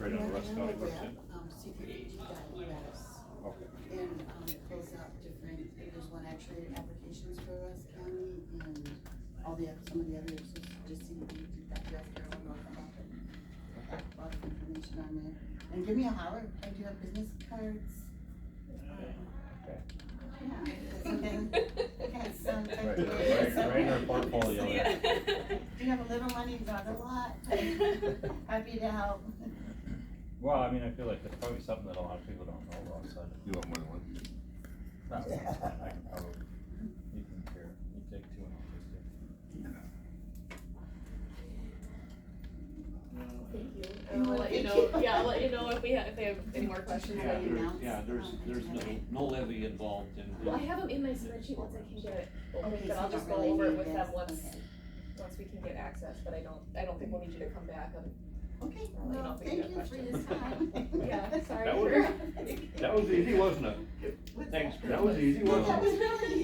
right on Rusk County website. CPAG.us. Okay. And, it pulls out different, there's one actually applications for Rusk County and all the, some of the others, just CPAG.us, Carolyn wrote them up and a lot of information on there. And give me a holler, I do have business cards. Okay. Yeah, something, got some type Right, of. right in our portfolio. Yeah. Do you have a little money, not a lot? Happy to help. Well, I mean, I feel like that's probably something that a lot of people don't know about, so. You want more than one? Not one, I can probably, you can share, you take two and I'll take two. Thank you. And I'll let you know, yeah, I'll let you know if they have any more questions. There's no levy involved in. Well, I have them in my spreadsheet once I can get it open, Okay, but so I'll you just don't go really over it need with them this, once okay. we can get access, but I don't think we'll need you to come back and. Okay, I'll let you know well, if we thank get you for questions. your time. Yeah, sorry. That was easy, wasn't it? Thanks. That was easy, That wasn't was it? really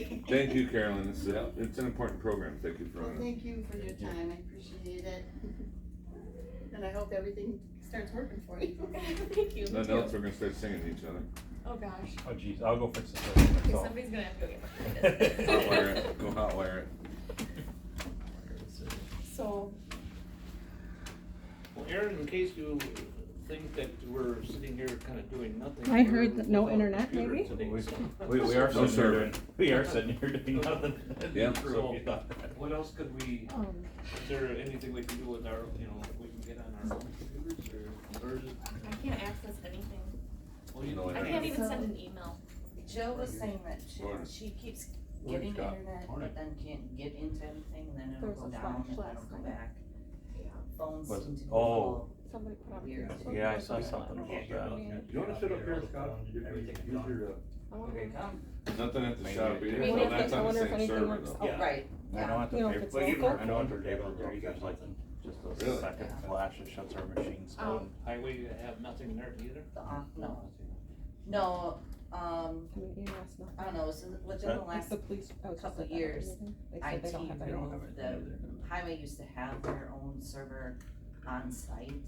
easy. Thank you, Carolyn, it's an important program, thank you for Well, running. thank you for your time, I appreciate it. And I hope everything starts working for you. Thank you. Nothing else, we're gonna start singing to each other. Oh, gosh. Oh geez, I'll go fix the switch Okay, myself. somebody's gonna have to go get my Hotwire it, go hotwire it. So, Well, Aaron, in case you think that we're sitting here kind of doing nothing. I heard we're that no without a internet, computer maybe? today, so- We are No sitting here server. doing, we are sitting here doing nothing. Yeah. So, what else could we, Um, is there anything we can do with our, we can get on our own computers or is it? I can't access anything. Well, you No, know, I can't even send an email. Jill was saying that Morning. she keeps getting Scott. internet, but then can't get into anything, then it'll There's go a down, flash and then last it'll go night. back. Phones Was seem it? to be Oh. all Somebody put up. weird. Yeah, I saw something about that. you wanna sit up here, Scott? Use your, Okay, come. Nothing at the Maybe shop I either, do. well, that's I on the wonder if same anything server works. though. Oh, right, I know yeah. at the You know, if paper, it's local? I know at the paper, there you guys like, just a Really? second flash, it shuts our machines Oh. down. highway, you have nothing there either? No, no, I mean, EMS, no. I don't know, so within the That- Like last the police, I was just couple at that years, meeting. They said IT they don't have that. moved it the, either. highway used to have their own server on site.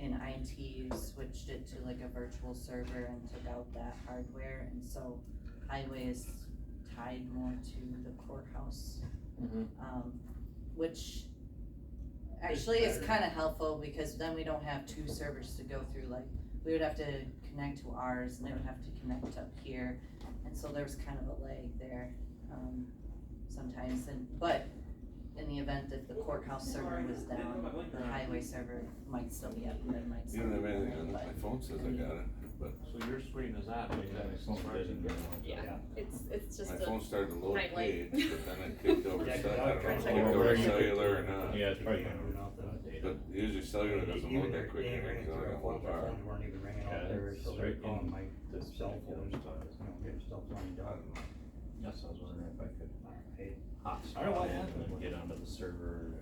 And IT switched it to like a virtual server and took out that hardware, and so highway is tied more to the courthouse. Which actually is kinda helpful, because then we don't have two servers to go through, like, we would have to connect to ours, and they would have to connect up here, and so there's kind of a lag there, sometimes, but in the event that the courthouse server was down, the highway server might still be up, and it might You still don't be have anything running, on, but. my phone says I got it, but So your screen is on, but that's surprising. Yeah, it's just my a. phone started to load night light. page, but then it kicked over, Yeah, 'cause I I don't know, tried if to it check kicked over over cellular or not. Yeah, it's probably gonna. But usually cellular doesn't load that quick anyway, cause I got a whole bar. Phones weren't even ringing Yeah, out there, it's so they're right calling in my this cell particular phone, spot. getting stuff on I done. don't know. Yes, I was wondering if I could Hey, hotspot I don't know what in and happened. then get onto the server.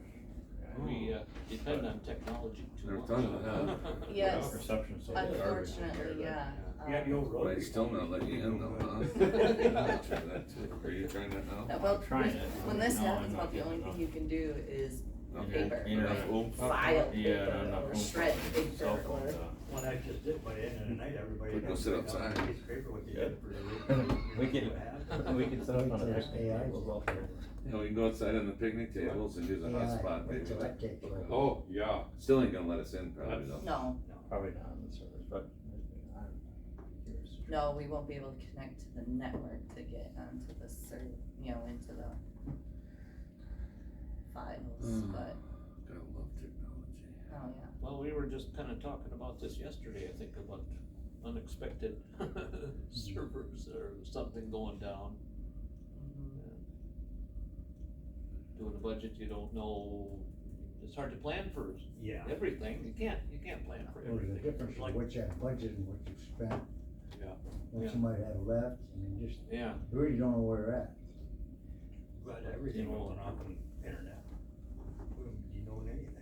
We, depend on technology too Never much. thought of that. Yes. Reception, so. garbage. Unfortunately, yeah. Yeah, the old But rotary it's still phone not letting you in though, huh? used Try to be- that too. Are you trying that now? No, well, I'm trying it. when this No, happens, I'm about not the only getting thing you can do is Okay. paper. Enough oomph? File Yeah, paper enough or oomph. shred paper Cell or. phones, When I just did, by the end of the night, everybody. We go had sit to write down outside. a piece of paper what they Yeah. did for the week. We can, we can set up on a Wait till picnic AI table as well. You know, we can go outside on the picnic tables and use a hotspot Wait maybe. till that takes place. Oh, yeah. Still ain't gonna let us in probably though. No, Probably not on the servers, but I'm curious. no, we won't be able to connect to the network to get onto the into the files, Mm. but, Gotta love technology. oh, yeah. Well, we were just kinda talking about this yesterday, I think, about unexpected servers or something going down. Mhm. Doing a budget, you don't know, it's hard to plan for Yeah. everything, you can't plan for Well, there's a everything. difference in what you have budgeted and what you've spent. Yeah. What Yeah. you might have left, and you just Yeah, really don't know where you're at. Glad everything going off on internet. Wouldn't be knowing anything.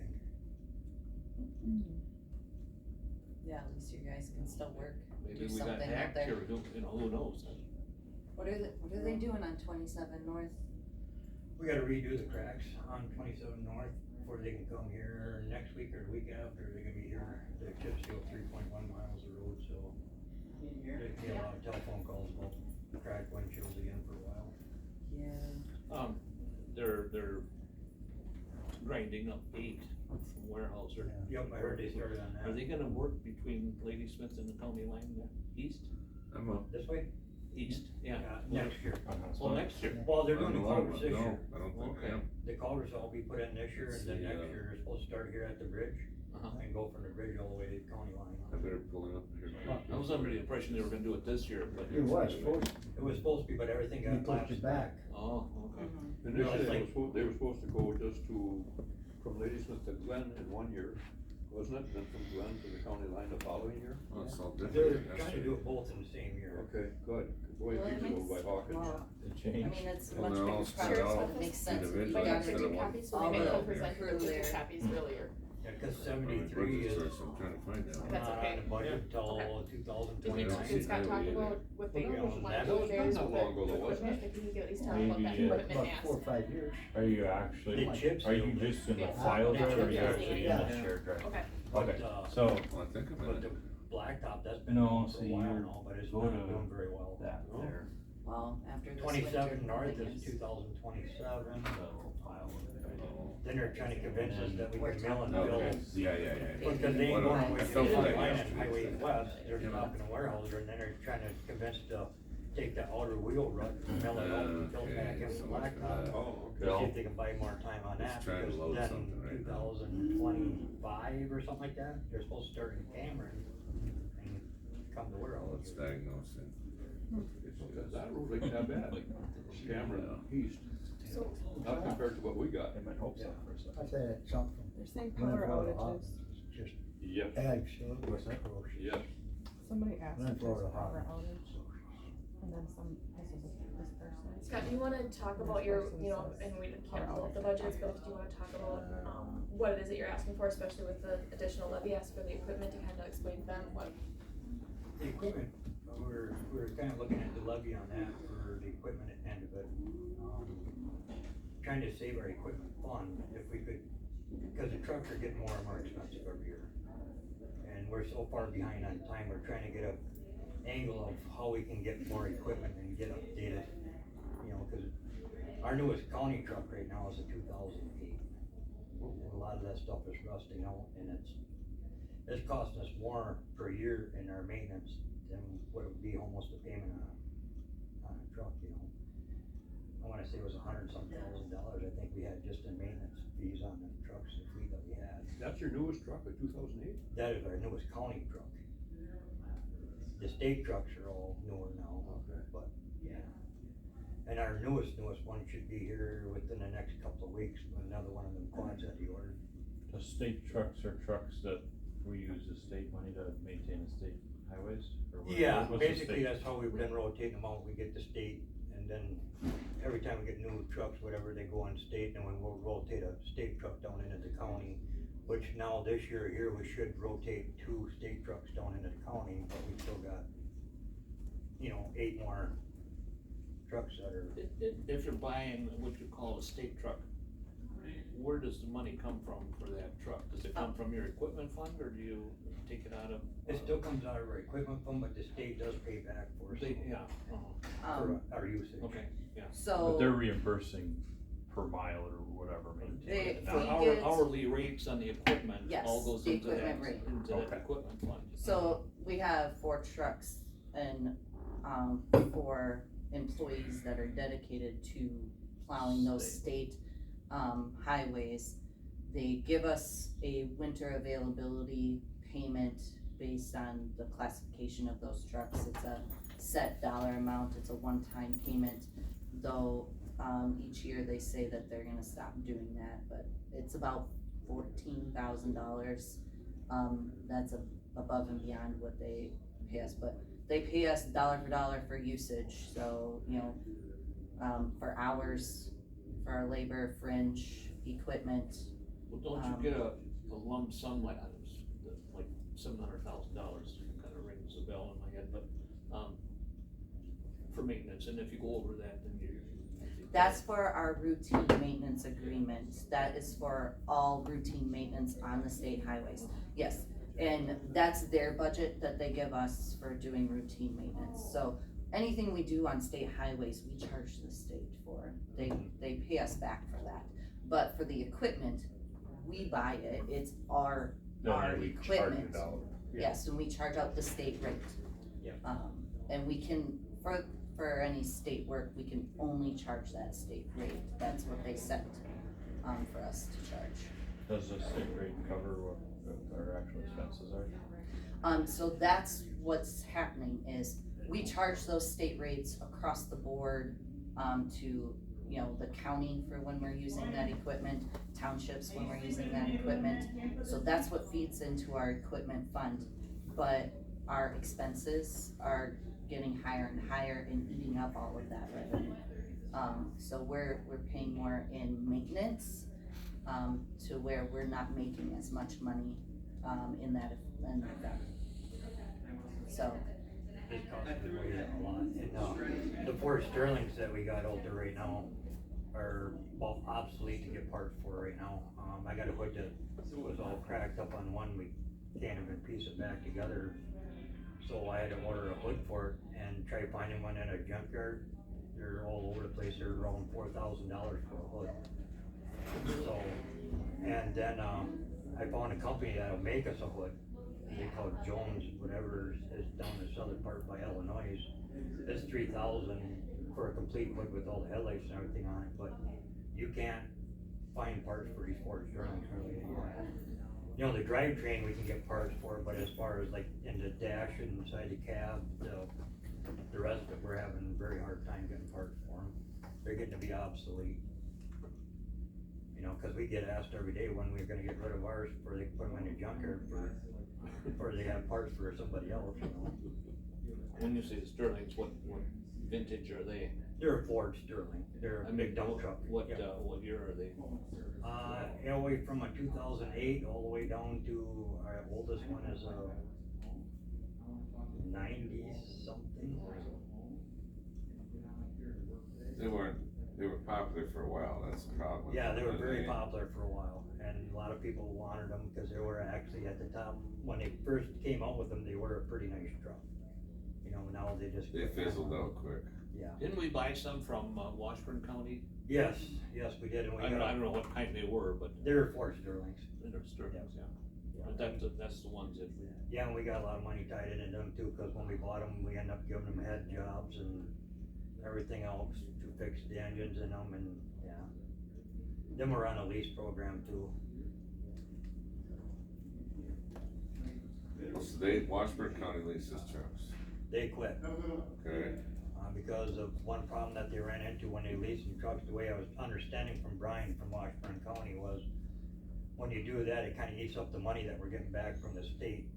Yeah, at least you guys can still work, maybe do we got something out hacked there. or, who knows? What are they doing on 27 North? We gotta redo the cracks on 27 North before they can come here next week or the week after. They're gonna be here to chip telephone calls about cracked windshields again for a while. Yeah. They're grinding up 8 from Weyerhaeuser. Yep, I heard they started on that. Are they gonna work between Ladysmith and the county line there, east? I'm up. This way? East, yeah. Next year. Well, next year. Well, they're I doing don't the know, culverts this no, year. I don't think Okay. I am. The culverts will all be put in this year, and then See, next year they're supposed to start here at the bridge, Uh-huh. and go from the bridge all the way to the county line. I better pull it up here. I was under the impression they were gonna do it this year, but. It was supposed, It was supposed to be, but everything you got pushed lapsed it back. Oh, okay. No, Initially, it's they like- were supposed, they were supposed to go just to, from Ladysmith to Glen in 1 year, wasn't it? Then from Glen to the county line the following year? Oh, it's all They're different. trying to do it both in the same year. Okay, good. Boy, Well, it's it easy makes- by Hawkins. well, It I changed. mean, it's a Well, much they're all bigger spread project, out so it makes sense if we individually But you have got to instead do of one. copies, so all they the may co-present crew the two there. copies earlier. Yeah, cause My 73 budget is starts, I'm trying to find That's that. not okay. on the budget Yeah. till Okay. 2029. Did Scott talk either. about what they Well, yeah, want that to do was there not is that with long ago, the though, was equipment, if you can at least talk about that Maybe, equipment About mass. 4 or 5 years. Are you actually, The chips are you deal. just in the Yeah. file Yeah. drive or are you Yeah. actually in Yeah. the shared drive? Okay. But, Okay, uh, so Well, I think I'm But in the it. blacktop, that's been No, going for a see, while you're now, but it's go not to doing very well. that Oh. there, Well, after this 27 winter, north I is guess. 2027, that little pile of it. then they're trying to convince us that we We're can mill and talking build. Okay, yeah. Because they ain't What going I- away I from felt the like line on yesterday. Highway West, they're Yeah. stopping the Weyerhaeuser, and then they're trying to convince to take the outer wheel rut, mill it out, and fill it back Okay, in so the much for blacktop. that. Oh, To see okay. if they can buy more time on Let's that, try to because load then something right now. 2025 or something like that, they're supposed to start in Cameron and come to Well, it's Weyerhaeuser. diagnosing. Okay, that road ain't that bad. Cameron East, So, not compared to what we got. I might hope so for a I second. say that something They're saying Running power for the outages. just Yep, adds to it. What's that? yes. Somebody asked Run if for there's the a power hot. outage. And then this person. Scott, do you wanna talk about your, you know, and we can't pull up the budgets, but do you wanna talk about, what it is that you're asking for, especially with the additional levy ask for the equipment, to kinda explain to them what, The equipment, we're kind of looking at the levy on that for the equipment end of it. Trying to save our equipment fund if we could, because the trucks are getting more and more expensive every year. And we're so far behind on time, we're trying to get a angle of how we can get more equipment and get updated. You know, cause our newest county truck right now is a 2008. And a lot of that stuff is rusting out, and it's costing us more per year in our maintenance than what it would be almost a payment on a truck, you know. I wanna say it was $100-some thousand, I think we had just in maintenance fees on the trucks, the fleet that we had. That's your newest truck, a 2008? That is our newest county truck. The state trucks are all newer now, Okay. but, yeah. And our newest one should be here within the next couple of weeks, another one of them quads that he ordered. The state trucks are trucks that we use the state money to maintain the state highways? Or what- Yeah, what's the basically, state- that's how we've been rotating them out, we get the state, and then every time we get new trucks, whatever, they go on state, and we'll rotate a state truck down into the county. Which now this year here, we should rotate 2 state trucks down into the county, but we still got, 8 more trucks that are, If you're buying what you call a state truck, where does the money come from for that truck? Does it come from your equipment fund, or do you take it out of? it still comes out of our equipment fund, but the state does pay back for us. Yeah, For our usage. okay, yeah. But So, they're reimbursing per mile or whatever They- maintained. For we our get- hourly rates on the equipment, Yes, all goes the into that, equipment rate. into that Okay. equipment fund. so we have 4 trucks and, 4 employees that are dedicated to plowing those state, highways. They give us a winter availability payment based on the classification of those trucks. It's a set dollar amount, it's a one-time payment, though, each year they say that they're gonna stop doing that, but it's about $14,000. That's above and beyond what they pay us, but they pay us dollar for dollar for usage, so, for hours, for our labor, fringe, equipment. Well, don't you get a lump sum like $700,000, kinda rings a bell in my head, but, for maintenance, and if you go over that, then you. That's for our routine maintenance agreement, that is for all routine maintenance on the state highways, yes. And that's their budget that they give us for doing routine maintenance, so anything we do on state highways, we charge the state for. They pay us back for that. But for the equipment, we buy it, it's our Then we charge equipment. it out. Yes, and we charge out the state rate. Yep. And we can, for any state work, we can only charge that state rate, that's what they set, for us to charge. Does the state rate cover what our actual expenses are? So that's what's happening is we charge those state rates across the board, to, you know, the county for when we're using that equipment, townships when we're using that equipment. So that's what feeds into our equipment fund, but our expenses are getting higher and higher and eating up all of that revenue. So we're paying more in maintenance, to where we're not making as much money, in that. So, It costs way a lot, and, the four Sterlings that we got out there right now are about obsolete to get parts for right now. I got a hood that was all cracked up on one, we can't even piece it back together. So I had to order a hood for it and try finding one in a junkyard. They're all over the place, they're around $4,000 for a hood. So, and then, I found a company that'll make us a hood. They call it Jones, whatever, is down in the southern part by Illinois. It's $3,000 for a complete hood with all the headlights and everything on it, but you can't find parts for these Ford Sterlings really anymore. You know, the drivetrain we can get parts for, but as far as like in the dash and inside the cab, the rest of it, we're having a very hard time getting parts for them. They're getting to be obsolete. You know, cause we get asked every day when we're gonna get rid of ours before they put them in the junkyard or they have parts for somebody else, you know. When you say the Sterlings, what vintage are they? They're a Ford Sterling, they're a big dump truck. What, Yep. what year are they? All the way from a 2008 all the way down to our oldest one is a 90 something. They were popular for a while, that's the problem. Yeah, they were very popular for a while, and a lot of people wanted them because they were actually at the top, when they first came out with them, they were a pretty nice truck. You know, now they just. They fizzled out quick. Yeah. Didn't we buy some from, Washburn County? Yes, we did, and we I got. don't know what kind they were, but They're Ford Sterlings. they're Sterlings, yeah. Yeah. But that's the ones that, Yeah, and we got a lot of money tied into them too, cause when we bought them, we ended up giving them head jobs and everything else to fix the engines in them, and, yeah. Then we're on a lease program too. So Washburn County leases trucks, They quit, okay? because of one problem that they ran into when they leased some trucks. The way I was understanding from Brian from Washburn County was, when you do that, it kinda eats up the money that we're getting back from the state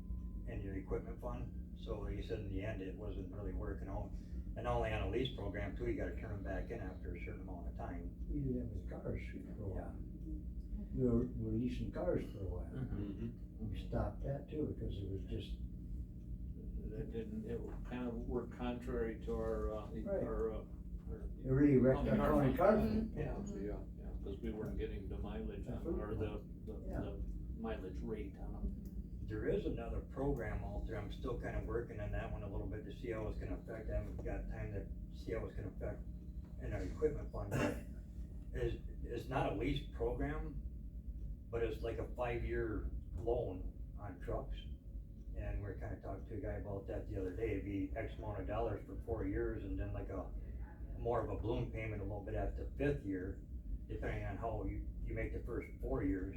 in your equipment fund. So he said in the end, it wasn't really working out. And not only on a lease program too, you gotta turn them back in after a certain amount of time. We did that with cars for a while. We were leasing cars for a while. Mm-hmm. We stopped that too, because it was just, it kind of worked contrary to our, Right. our. it really wrecked our county car. Yeah, cause we weren't getting the mileage on, or the mileage rate on them. There is another program out there, I'm still kinda working on that one a little bit to see how it's gonna affect, I haven't got time to see how it's gonna affect in our equipment fund. It's not a lease program, but it's like a 5-year loan on trucks. And we're kinda talking to a guy about that the other day, it'd be X amount of dollars for 4 years, and then like more of a balloon payment a little bit at the 5th year, depending on how you make the first 4 years.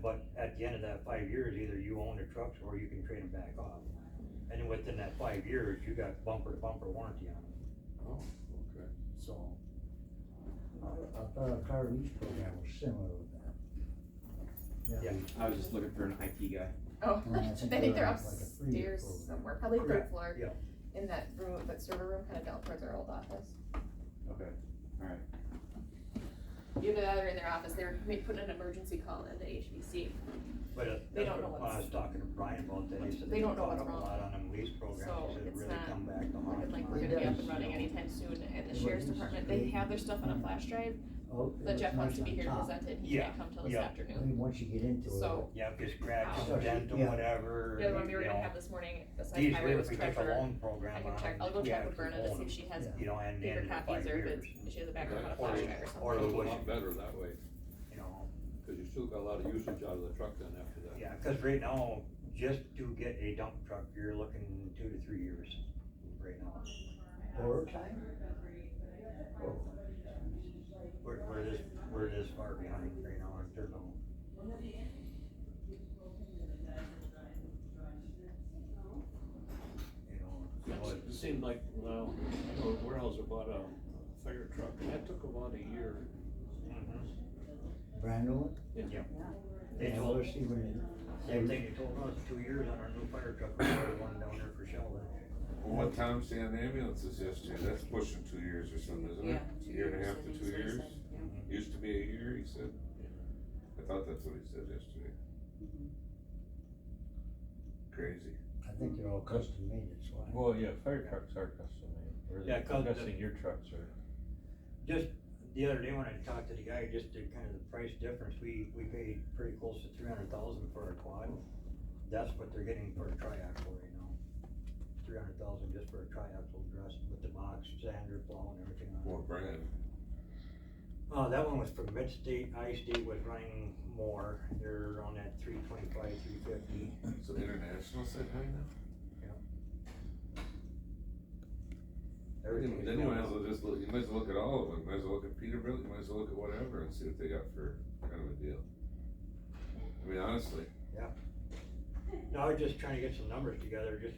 But at the end of that 5 years, either you own the trucks or you can trade them back off. And then within that 5 years, you got bumper to bumper warranty on them, Oh, okay. so. I thought our car lease program was similar with that. Yeah. I was just looking for an IT guy. Oh, Well, I I think think they're they're like a 3-year upstairs program. somewhere, probably third Correct, floor, yeah. in that room, that server room, kinda down towards our old office. Okay, alright. Either that or in their office, they're putting an emergency call into HVC. But They that's don't know when I was talking to Brian about that, he said they they don't know caught what's up a wrong. lot on them lease programs, So he said it it's really not come back to haunt looking like them. we're gonna be up and running anytime soon, and the sheriff's department, they have their stuff on a flash drive, Oh, it that was Jeff wants to nice be on here top. presented, he Yeah, can't come till this yeah. I afternoon. mean, once you get into it. So- Yeah, if you scratch, Um, dent or Yeah. whatever. The other one we were you gonna know, have this morning, besides Easier highway if was we took a treasurer. loan program I can on check, them, I'll go we check with actually Berna to own see if them, she has you know, and the paper end of copies 5 or if years, it's, she has a backup on a Or- flash drive or or something. It's a would- lot better that way, you know. cause you still got a lot of usage out of the truck then after that. Yeah, cause right now, just to get a dump truck, you're looking 2 to 3 years right now. Or time? Oh. We're this far behind right now on turbo. You know, so It seemed like, well, I know Weyerhaeuser bought a fire truck, and that took about a year. Brand new one? Yeah. They They told told, us even. same thing, they told us 2 years on our new fire truck, we ordered one down there for Sheldon. Well, what Tom saying the ambulances yesterday, that's pushing 2 years or something, isn't it? Yeah, 2 Year and a years, half I to think 2 is what he years? said, yeah. Used to be a year, he said. I thought that's what he said yesterday. Crazy. I think they're all custom made, that's why. Well, yeah, fire trucks are custom made, or Yeah, I'm 'cause the- guessing your trucks are. Just the other day when I talked to the guy, just to kind of the price difference, we paid pretty close to 300,000 for our quad. That's what they're getting for a triaxle right now. 300,000 just for a triaxle dressed with the box, sander, plow and everything on it. What brand? That one was from Mid-State, I-State was running more, they're on that 325, 350. So International said hi now? Everything is Then you going might as up. well just look, you might as well look at all of them, you might as well look at Peterbilt, you might as well look at whatever and see what they got for kind of a deal. I mean, honestly, No, I was just trying to get some numbers together, just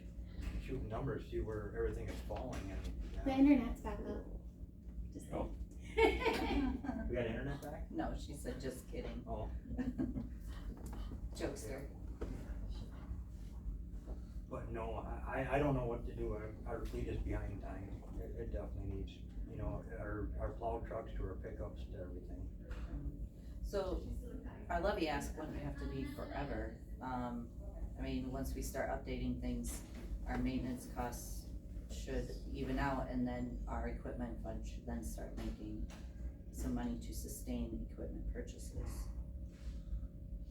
shooting numbers, see where everything is falling The and. internet's back up. Just Oh. We got internet back? No, she said, just kidding. Oh. Jokester. But no, I don't know what to do, our fleet is behind time, it definitely needs, you know, our plow trucks to our pickups to everything. So, our levy ask wouldn't have to be forever. I mean, once we start updating things, our maintenance costs should even out, and then our equipment fund should then start making some money to sustain equipment purchases.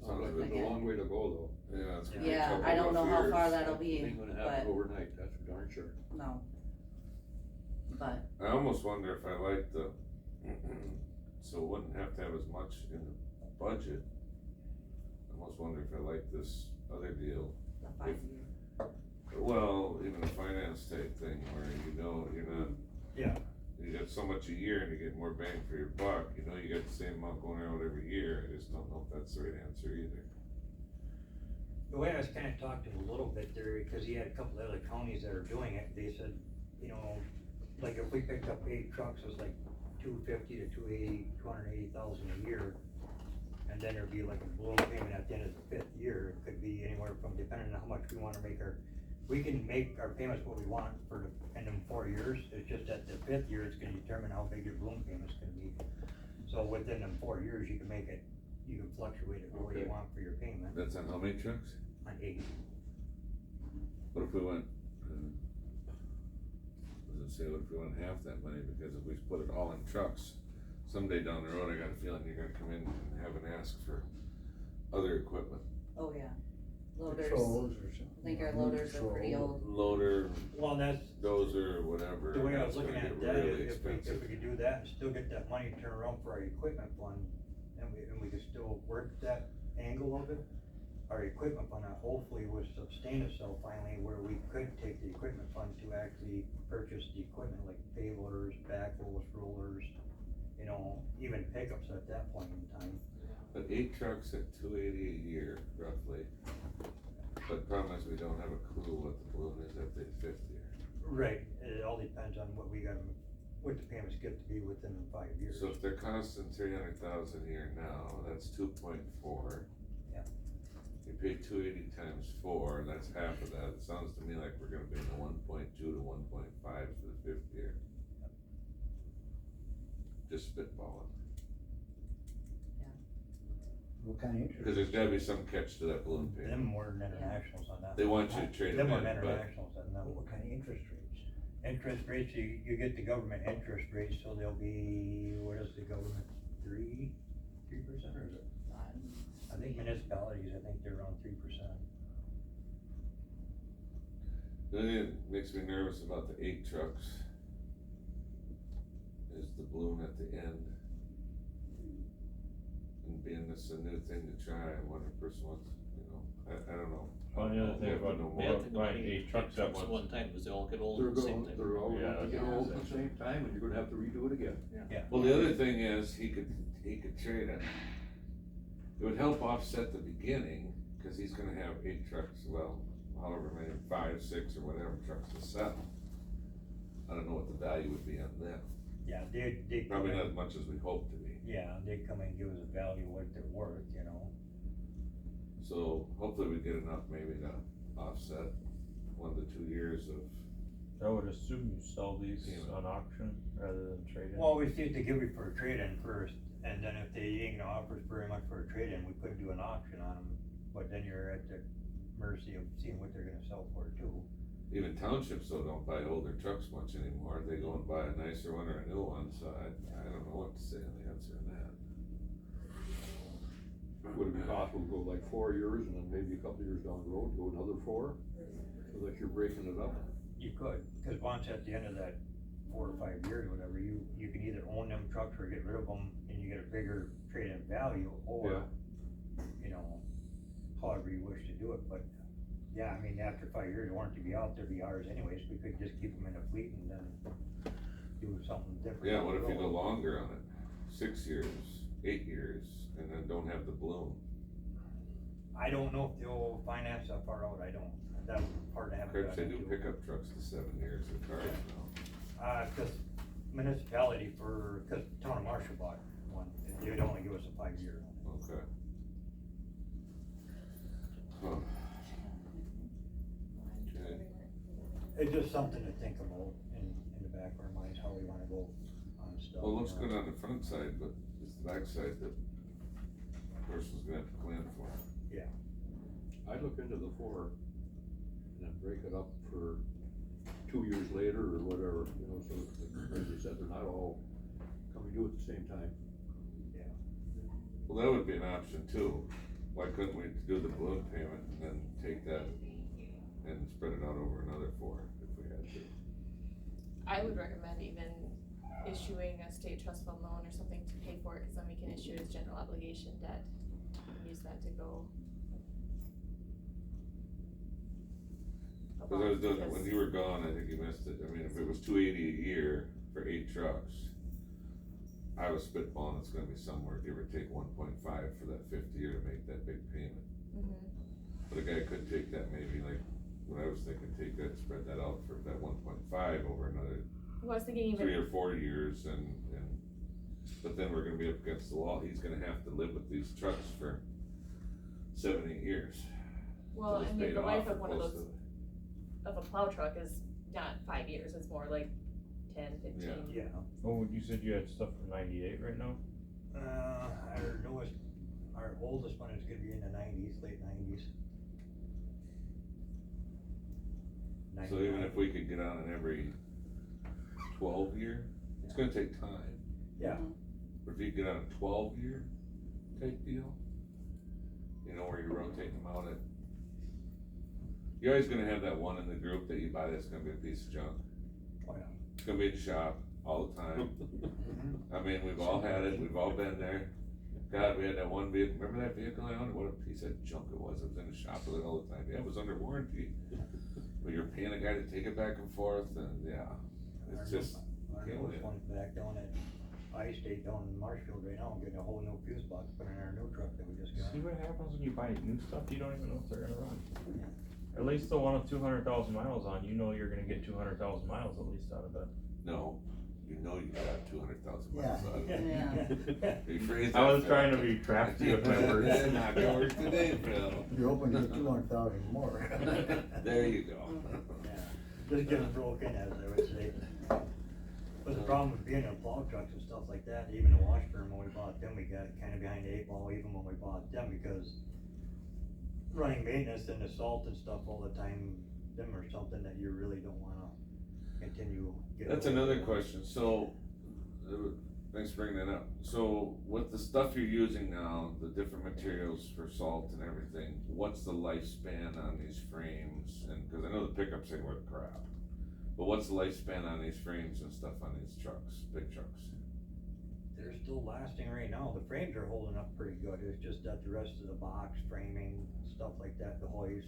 Sounds like it's a long way to go yeah, it's gonna be a Yeah, couple I don't know rough how years. far that'll though. be, It ain't gonna but, happen overnight, that's for darn sure. no. But, I almost wonder if I like the, so it wouldn't have to have as much in the budget. I almost wonder if I like this other deal. the 5 year, Well, even a finance type thing where you know, you're not. Yeah. You get so much a year and you get more bang for your buck, you know, you get the same amount going out every year, I just don't know if that's the right answer either. The way I was kinda talked to him a little bit there, because he had a couple of other counties that are doing it, they said, you know, like if we picked up 8 trucks, it's like 250 to 280,000 a year. And then there'd be like a balloon payment at the end of the 5th year, it could be anywhere from, depending on how much we wanna make we can make our payments what we want for in them 4 years, it's just at the 5th year, it's gonna determine how big your balloon payment's gonna be. So within them 4 years, you can make it, you can fluctuate it the way you Okay. want for your payment That's on how many trucks? on 8. What if we went, does it say what if we went half that money, because if we put it all in trucks, someday down the road, I got a feeling you're gonna come in and have an ask for other equipment. oh yeah, loaders, Patrols or something. I think our loaders are pretty old. Loader, Well, that's dozer, whatever. the way I that's was looking gonna at get that, really if we expensive. could do that and still get that money turned around for our equipment fund, and we could still work that angle of it, our equipment fund hopefully would sustain itself finally, where we could take the equipment fund to actually purchase the equipment like payloaders, backhoes, rollers, you know, even pickups at that point in time. But 8 trucks at 280 a year roughly, but the problem is we don't have a clue what the balloon is at the 5th year. Right, it all depends on what what the payments get to be within 5 years. So if they're costing 300,000 a year now, that's 2.4. Yeah. You pay 280 times 4, that's half of that, it sounds to me like we're gonna be in the 1.2 to 1.5 for the 5th year. Just spitballing, What kind of interest? cause there's gotta be some catch to that balloon Them payment. more than internationals on that. They want you to trade Them them more in, than but internationals on that. What kind of interest rates? Interest rates, you get the government interest rates, so they'll be, what is the government, 3% or is it? I think municipalities, I think they're around 3%. The only thing that makes me nervous about the 8 trucks is the balloon at the end. And being this a new thing to try, I wonder if person wants, I don't know. Well, the other thing about no We more. have to go buying eight 8 trucks at at once. one time, cause they all get old They're at the same gonna, time. they're all Yeah, gonna get yeah. old at the same time, and you're gonna have to redo it again. Well, the other thing is, he could trade it. It would help offset the beginning, cause he's gonna have 8 trucks, well, however many, 5, 6, or whatever trucks to sell. I don't know what the value would be on them, Yeah, they probably not as much as we hope to be. Yeah, they come and give us a value of what they're worth, So hopefully we get enough maybe to offset 1 to 2 years of, I would assume you sell these Yeah. on auction rather than trade in. Well, we see if they give you for a trade-in first, and then if they ain't gonna offer us very much for a trade-in, we could do an auction on them, but then you're at the mercy of seeing what they're gonna sell for too. even townships though don't buy older trucks much anymore, they go and buy a nicer one or a new one, so I don't know what to say on the answer to that. Would it be possible to go like 4 years and then maybe a couple years down the road, go another 4, so that you're breaking it up? You could, cause once at the end of that 4 or 5 years, whatever, you can either own them trucks or get rid of them, and you get a bigger trade-in value, or, however you wish to do it, but, yeah, I mean, after 5 years, the warranty be out, they'd be ours anyways, we could just keep them in a fleet and then do something different. Yeah, what if you go longer on it, 6 years, 8 years, and then don't have the balloon? I don't know if they'll finance that far out, I don't, that's part of having. Of course, they do pickup trucks to 7 years in cars now. Cause municipality cause Town of Marshall bought one, they'd only give us a 5-year. Okay. Huh. Okay. It's just something to think about in the back of our minds, how we wanna go on stuff. Well, it looks good on the front side, but it's the back side that the person's gonna have to plan for. I'd look into the 4 and then break it up for 2 years later or whatever, so as you said, they're not all coming due at the same time. Well, that would be an option too. Why couldn't we do the balloon payment and then take that and spread it out over another 4 if we had to? I would recommend even issuing a state trust fund loan or something to pay for it, cause then we can issue it as general obligation debt and use that to go. Cause I was doing, when you were gone, I think you missed it, I mean, if it was $280 a year for 8 trucks, I was spitballing, it's gonna be somewhere, give or take 1.5 for that 5th year to make that big payment. But a guy could take that maybe like, what I was thinking, take that, spread that out for that 1.5 over another Well, I was thinking 3 even, or 4 years and, but then we're gonna be up against the wall, he's gonna have to live with these trucks for 7, 8 years. well, till it's I mean, paid the life off of one of close those, to- of a plow truck is not 5 years, it's more like 10, 15. Yeah. Oh, you said you had stuff from 98 right now? Our oldest one is gonna be in the 90s, late 90s. So even if we could get on an every 12 year, it's gonna take time. Yeah. But if you get on a 12-year type deal, where you're rotating them out at, you're always gonna have that one in the group that you buy that's gonna be a piece of junk. Oh, yeah. It's gonna be in the shop all the time. I mean, we've all had it, we've all been there. God, we had that one vehicle, remember that vehicle I owned? What a piece of junk it was in the shop with it all the time. Yeah, it was under warranty. But you're paying a guy to take it back and forth and it's just Our killing newest it. one's back down at I-State down in Marshfield right now, getting a whole new fuse box put in our new truck that we just got. See what happens when you buy new stuff, you don't even know if they're gonna run. At least the one with 200,000 miles on, you're gonna get 200,000 miles at least out of it. No, you got 200,000 miles out of it. Yeah. Rephrase I was that. trying to be crafty with my words. Not gonna work today, Phil. You're hoping to get 200,000 more. There you go. Yeah, just getting broken, as I would say. But the problem with being in plow trucks and stuff like that, even the Washburn, when we bought them, we got kinda behind the 8 ball even when we bought them, because running maintenance and the salt and stuff all the time, them are something that you really don't wanna continue getting. That's away another with. question, so, thanks for bringing that up. So with the stuff you're using now, the different materials for salt and everything, what's the lifespan on these frames? And, cause I know the pickups ain't worth crap, but what's the lifespan on these frames and stuff on these trucks, big trucks? They're still lasting right now, the frames are holding up pretty good, it's just that the rest of the box framing, stuff like that, the hoist.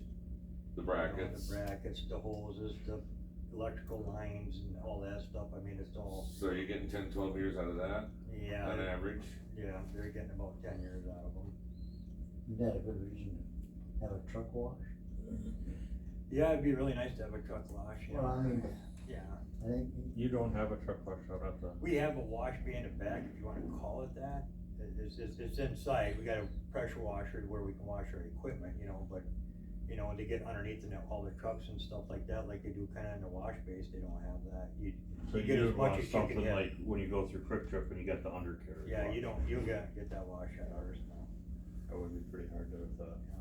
The you know, brackets? The brackets, the hoses, the electrical lines and all that stuff, I mean, it's all, So you're getting 10, 12 years out of that, yeah. on average? Yeah, they're getting about 10 years out of them. Isn't that a good reason to have a truck wash? Yeah, it'd be really nice to have a truck wash, yeah. Well, I mean, Yeah, I think, You don't have a truck wash out at the, we have a wash bay in the back, if you wanna call it that. It's inside, we got a pressure washer where we can wash our equipment, you know, but, you know, to get underneath all the trucks and stuff like that, like they do kinda in the wash bays, they don't have that. so You get you as would much want as you can something get. like when you go through Quick Trip and you got the undercarriage. Yeah, wash. you gotta get that wash at ours now. That would be pretty hard to,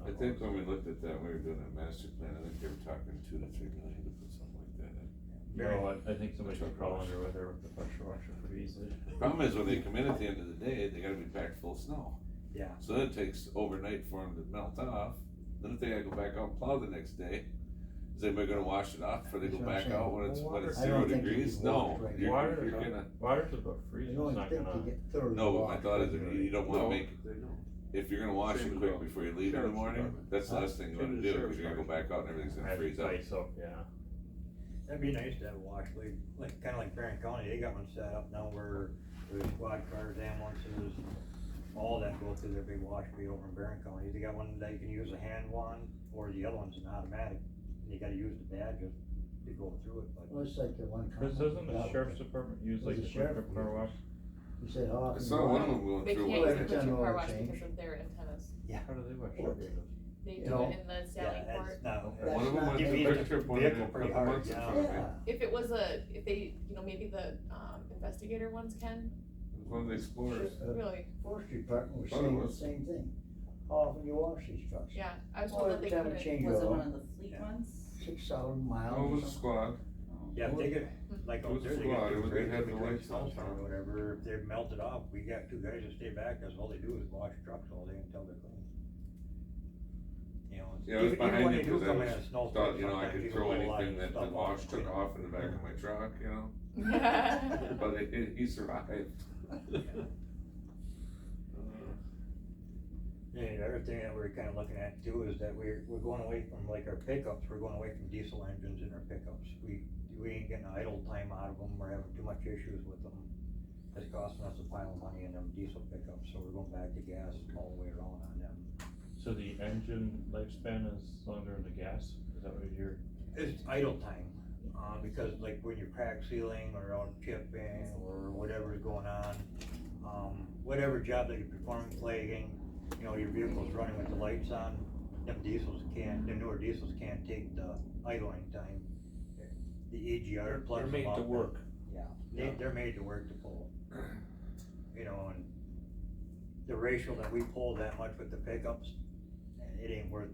I think when we looked at that, we were doing a master plan, I think they were talking 2 to 3 million to put something like that in. No, I think somebody Truck could crawl wash. under with there with the pressure washer pretty easily. Problem is, when they come in at the end of the day, they gotta be packed full of snow. Yeah. So then it takes overnight for them to melt off, then if they gotta go back out and plow the next day, is anybody gonna wash it off before they go That's what I'm back saying. out when it's I 0 don't think you degrees? can No, wash right you're, Water, you're gonna, water's about I freezing, don't it's not think you gonna, get thoroughly no, but my washed thought is, when if you're- you don't wanna No, make, they don't. if you're gonna wash Same it as quick well. before you leave in the Sheriff's morning, Department. that's the last thing you Same wanna as do, Sheriff's cause you're gonna go back out and everything's gonna have freeze up. ice up, yeah. That'd be nice to have a wash bay, kinda like Barron County, they got one set up now where the squad cars, ambulances, all that go through their big wash bay over in Barron County. They got one that you can use a hand one, or the other one's an automatic, and you gotta use the badges to go through it, but. Well, it's like the one. Cause company doesn't the got sheriff's it. department use It like was the the sheriff quick car wash? He said, how I often? saw you one wash of them going They through can't one. Every use the time two car oil wash change. because of their antennas. How do they wash Or- their vehicles? They You do know, it in the Sally Yeah, Port. it's not. That's One of them not went to defeats Quick the Trip one vehicle a pretty couple hard, months in yeah. front of me. Yeah. If it was if they, maybe the, investigator ones can, It was one of the Explorers. really, Forestry department was Thought it saying the was. same thing. How often you wash these trucks? yeah, I was Well, told that every they time we couldn't. change Was it oil, one of the fleet Yeah. ones? 6,000 miles Oh, it or was a something. squad. Yeah, they get, like It out was a there, they squad. get It was- they breaks had the between lights on snowstorm top. or whatever, if they're melted off, we got 2 guys that stay back, that's all they do is wash trucks all day until they're clean. You know, Yeah, I was even behind when you they do because I come in was a snowstorm, thought, you know, I sometimes could you throw can pull a lot of anything that the stuff wash off, took you know. off in the back of my truck, you know? Yeah. But he survived. Yeah, the other thing that we're kinda looking at too is that we're going away from like our pickups, we're going away from diesel engines in our pickups. We ain't getting idle time out of them, we're having too much issues with them. It's costing us a pile of money in them diesel pickups, so we're going back to gas all the way around on them. So the engine lifespan is longer than the gas, is that what you're? It's idle time, because like when you're crack sealing or out chipping or whatever's going on, whatever job that you're performing, flagging, you know, your vehicle's running with the lights on, the newer diesels can't take the idling time. The EGR plugs them They're made up to and- work. Yeah, they're made to work to pull. You know, and the ratio that we pull that much with the pickups, and it ain't worth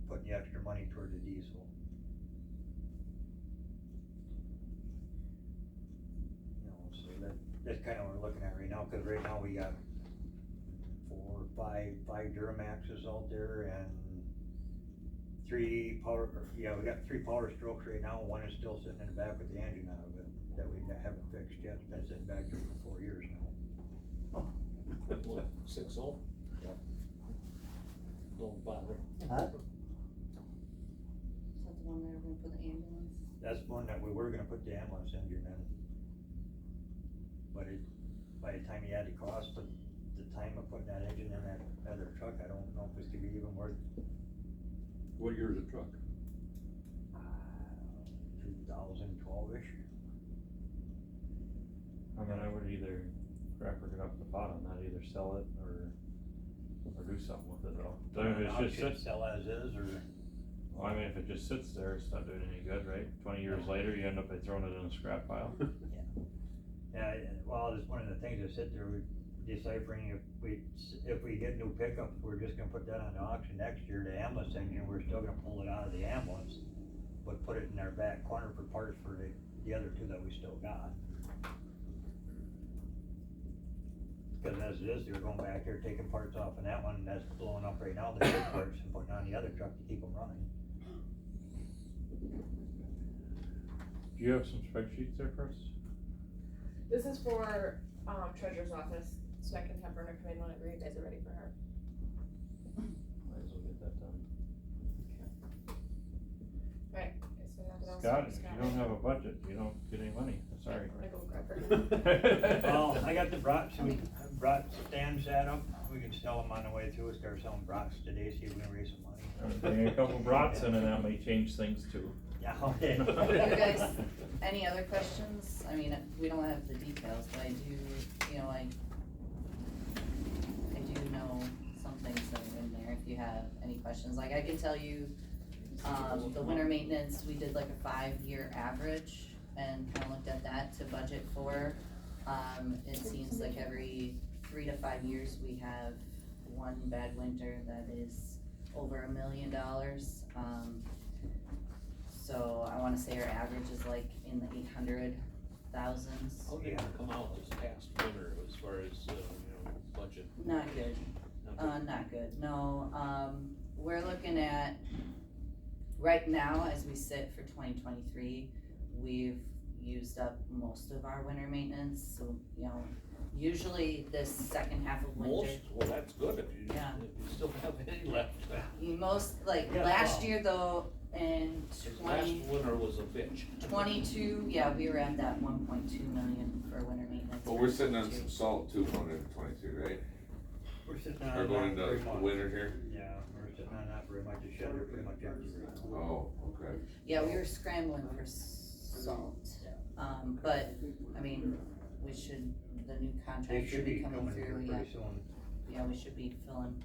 putting the extra money toward the diesel. You know, so that's kinda what we're looking at right now, cause right now we got 4 or 5 Duramaxes out there and 3 we got 3 Power Strokes right now, one is still sitting in the back with the engine out of it, that we haven't fixed yet, it's been sitting back there for 4 years now. What, 6-0? Yep. Don't bother. Huh? Is that the one they were gonna put the ambulance? That's one that we were gonna put the ambulance engine in. But by the time you add the cost of the time of putting that engine in that other truck, I don't know if it's gonna be even worth, What year is the truck? 2012-ish. I mean, I would either crap or get off the pot on that, either sell it or do something with it though. So if it's just sits, Sell as is, or, well, I mean, if it just sits there, it's not doing any good, right? 20 years later, you end up by throwing it in a scrap pile. yeah, well, it's one of the things that sit there, we're deciphering if we get new pickups, we're just gonna put that on the auction next year, the ambulance engine, we're still gonna pull it out of the ambulance, but put it in our back corner for parts for the other 2 that we still got. Cause as it is, they're going back there taking parts off and that one that's blowing up right now, the good parts, and putting on the other truck to keep them running. Do you have some spreadsheets there, Chris? This is for, treasurer's office, so I can have Brenner come in whenever you guys are ready for her. Might as well get that done. Alright, so now that Scott, if you don't have a budget, you don't get any money, sorry. I'm gonna go grab her. Well, I got the brats, we brought stands set up, we can sell them on the way through, start selling brats today, see if we can raise some money. Bring a couple brats in and that may change things too. Yeah, okay. You guys, any other questions? I mean, we don't have the details, but I do, you know, I do know some things that are in there, if you have any questions, like I can tell you, the winter maintenance, we did like a 5-year average and kinda looked at that to budget for. It seems like every 3 to 5 years, we have one bad winter that is over $1 million. So I wanna say our average is like in the 800,000s. How did it come out this past winter as far as, budget? Not good, Not not good, no, we're looking at, right now, as we sit for 2023, we've used up most of our winter maintenance, so, you know, usually this second half of winter. Most, well, that's good if you, Yeah. if you still have any left. Yeah, Last well. year though, in Last winter was a bitch. 22, yeah, we were at that 1.2 million for winter maintenance. Well, we're sitting on some salt too going into 22, right? We're sitting on Or going not very into much. winter here? Yeah, we're sitting on not very much, the shed are pretty much empty right now. Oh, okay. Yeah, we were scrambling for salt, but, I mean, we should, the new They contract should be coming coming here through, yeah, pretty soon. yeah, we should be filling.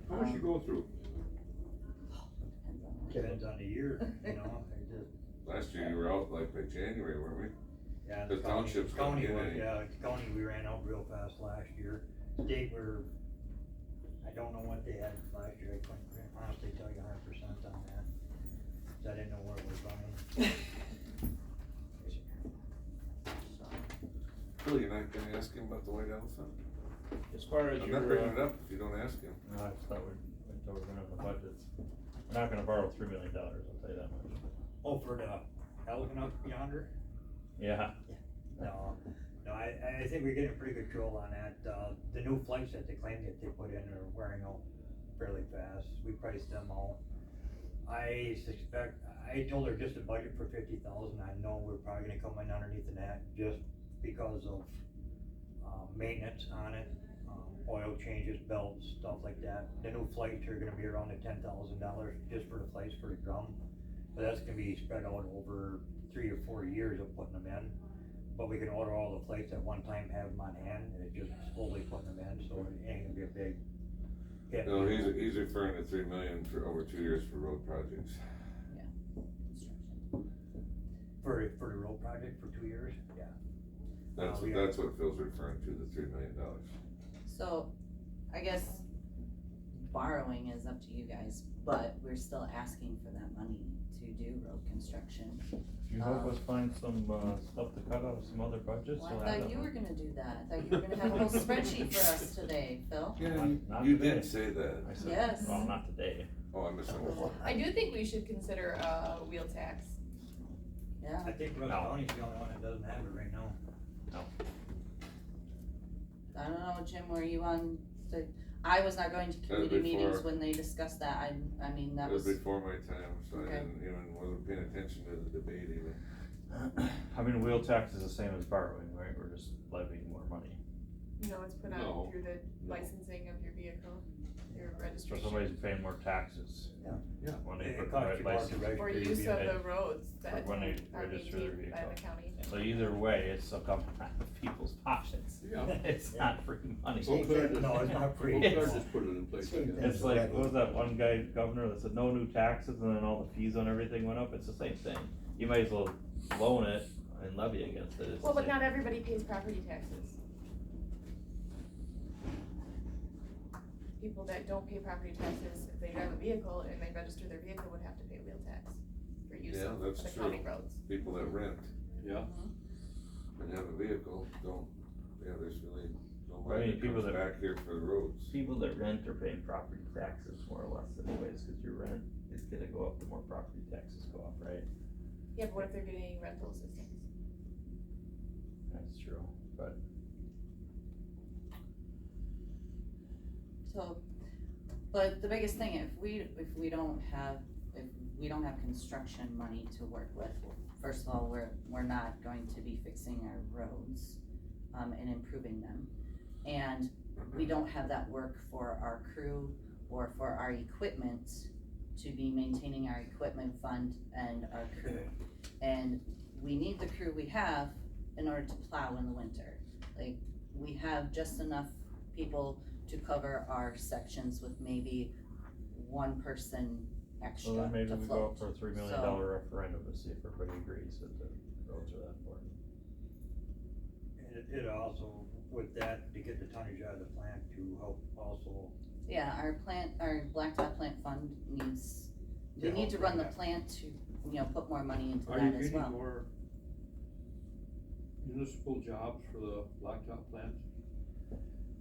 How much you go through? Depends on the- Depends on the year, you know, it just, Last year you were out like by January, weren't we? yeah. The townships couldn't County get was, any. yeah, county, we ran out real fast last year. State were, I don't know what they had last year, I couldn't honestly tell you 100% on that. 'Cause I didn't know where it was running. Phil, you're not gonna ask him about the white elephant? As far as I'm your, not bringing it up if you don't ask him. No, I just thought we'd wait until we're done with the budgets. We're not gonna borrow $3 million, I'll tell you that much. Oh, for the elephant up yonder? Yeah, No, I think we're getting pretty good control on that. The new flights that they claim that they put in are wearing out fairly fast. We priced them all. I suspect, I told her just a budget for 50,000. I know we're probably gonna come in underneath of that just because of, maintenance on it, oil changes, belts, stuff like that. The new flights are gonna be around the $10,000 just for the flights for the drum. But that's gonna be spread out over 3 or 4 years of putting them in. But we can order all the plates at one time, have them on hand, and it just slowly putting them in, so it ain't gonna be a big hit. No, he's referring to 3 million for over 2 years for road projects. For the road project for 2 years, yeah. That's yeah. that's what Phil's referring to, the $3 million. So, I guess borrowing is up to you guys, but we're still asking for that money to do road construction. if you help us find some, stuff to cut out of some other budgets, Well, we'll I have thought that you were money. gonna do that, I thought you were gonna have a whole spreadsheet for us today, Phil. Yeah, Not you today. did say that. I said- Yes. Well, not today. Oh, I missed one. I do think we should consider a wheel tax. Yeah, I think Rusk No. County's the only one that doesn't have it right now. I don't know, Jim, were you on the, I was not going to committee meetings before. when they discussed that, I mean, that It was was, before my time, so I Okay. didn't even, wasn't paying attention to the debate even. I mean, wheel tax is the same as borrowing, right? We're just levying more money. No, it's put No. on through the licensing of your vehicle, your So registration. somebody's paying more taxes. Yeah. Yeah. When they It put the costs right you more to license. register Or your use of vehicle. the roads that when they are register their maintained by the vehicle. county. So either way, it's still coming out of people's pockets. Yeah. It's not free money. Both sides just- No, it's not free. Both sides just put it in place, I Same guess. thing. It's like, what was that one guy, governor, that said no new taxes and then all the fees on everything went up? It's the same thing. You might as well loan it and levy against it. It's the Well, but same. not everybody pays property taxes. People that don't pay property taxes, if they drive a vehicle and they register their vehicle, would have to pay wheel tax for use Yeah, of that's the true. county roads. People that rent Yeah, and have a vehicle don't, yeah, there's really no No I mean, money people comes that- back here for the roads. People that rent are paying property taxes more or less anyways, cause your rent is gonna go up the more property taxes go up, right? Yeah, but what if they're getting rental assistance? That's true, but So, but the biggest thing, if we don't have construction money to work with, first of all, we're not going to be fixing our roads, and improving them. And we don't have that work for our crew or for our equipment to be maintaining our equipment fund and our crew. And we need the crew we have in order to plow in the winter. Like, we have just enough people to cover our sections with maybe one person extra well, then maybe to we go float. up for a $3 million referendum to see if everybody agrees that the roads are that important. And it also, with that, to get the tonnage out of the plant to help also. Yeah, our blacktop plant fund needs, we To need to help run the bring that. plant to, put more money into Are you that as getting well. more municipal jobs for the blacktop plant?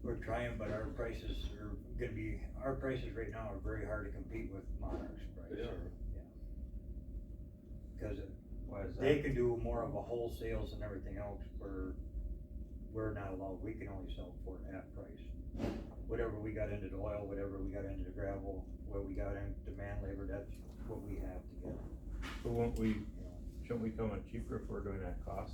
We're trying, but our prices right now are very hard to compete with Monarch's price. They are. Cause Why is they that? can do more of a wholesales and everything else, where we're not allowed, we can only sell for half price. Whatever we got into the oil, whatever we got into the gravel, what we got into man labor, that's what we have to get. So shouldn't we come in cheaper if we're doing that cost?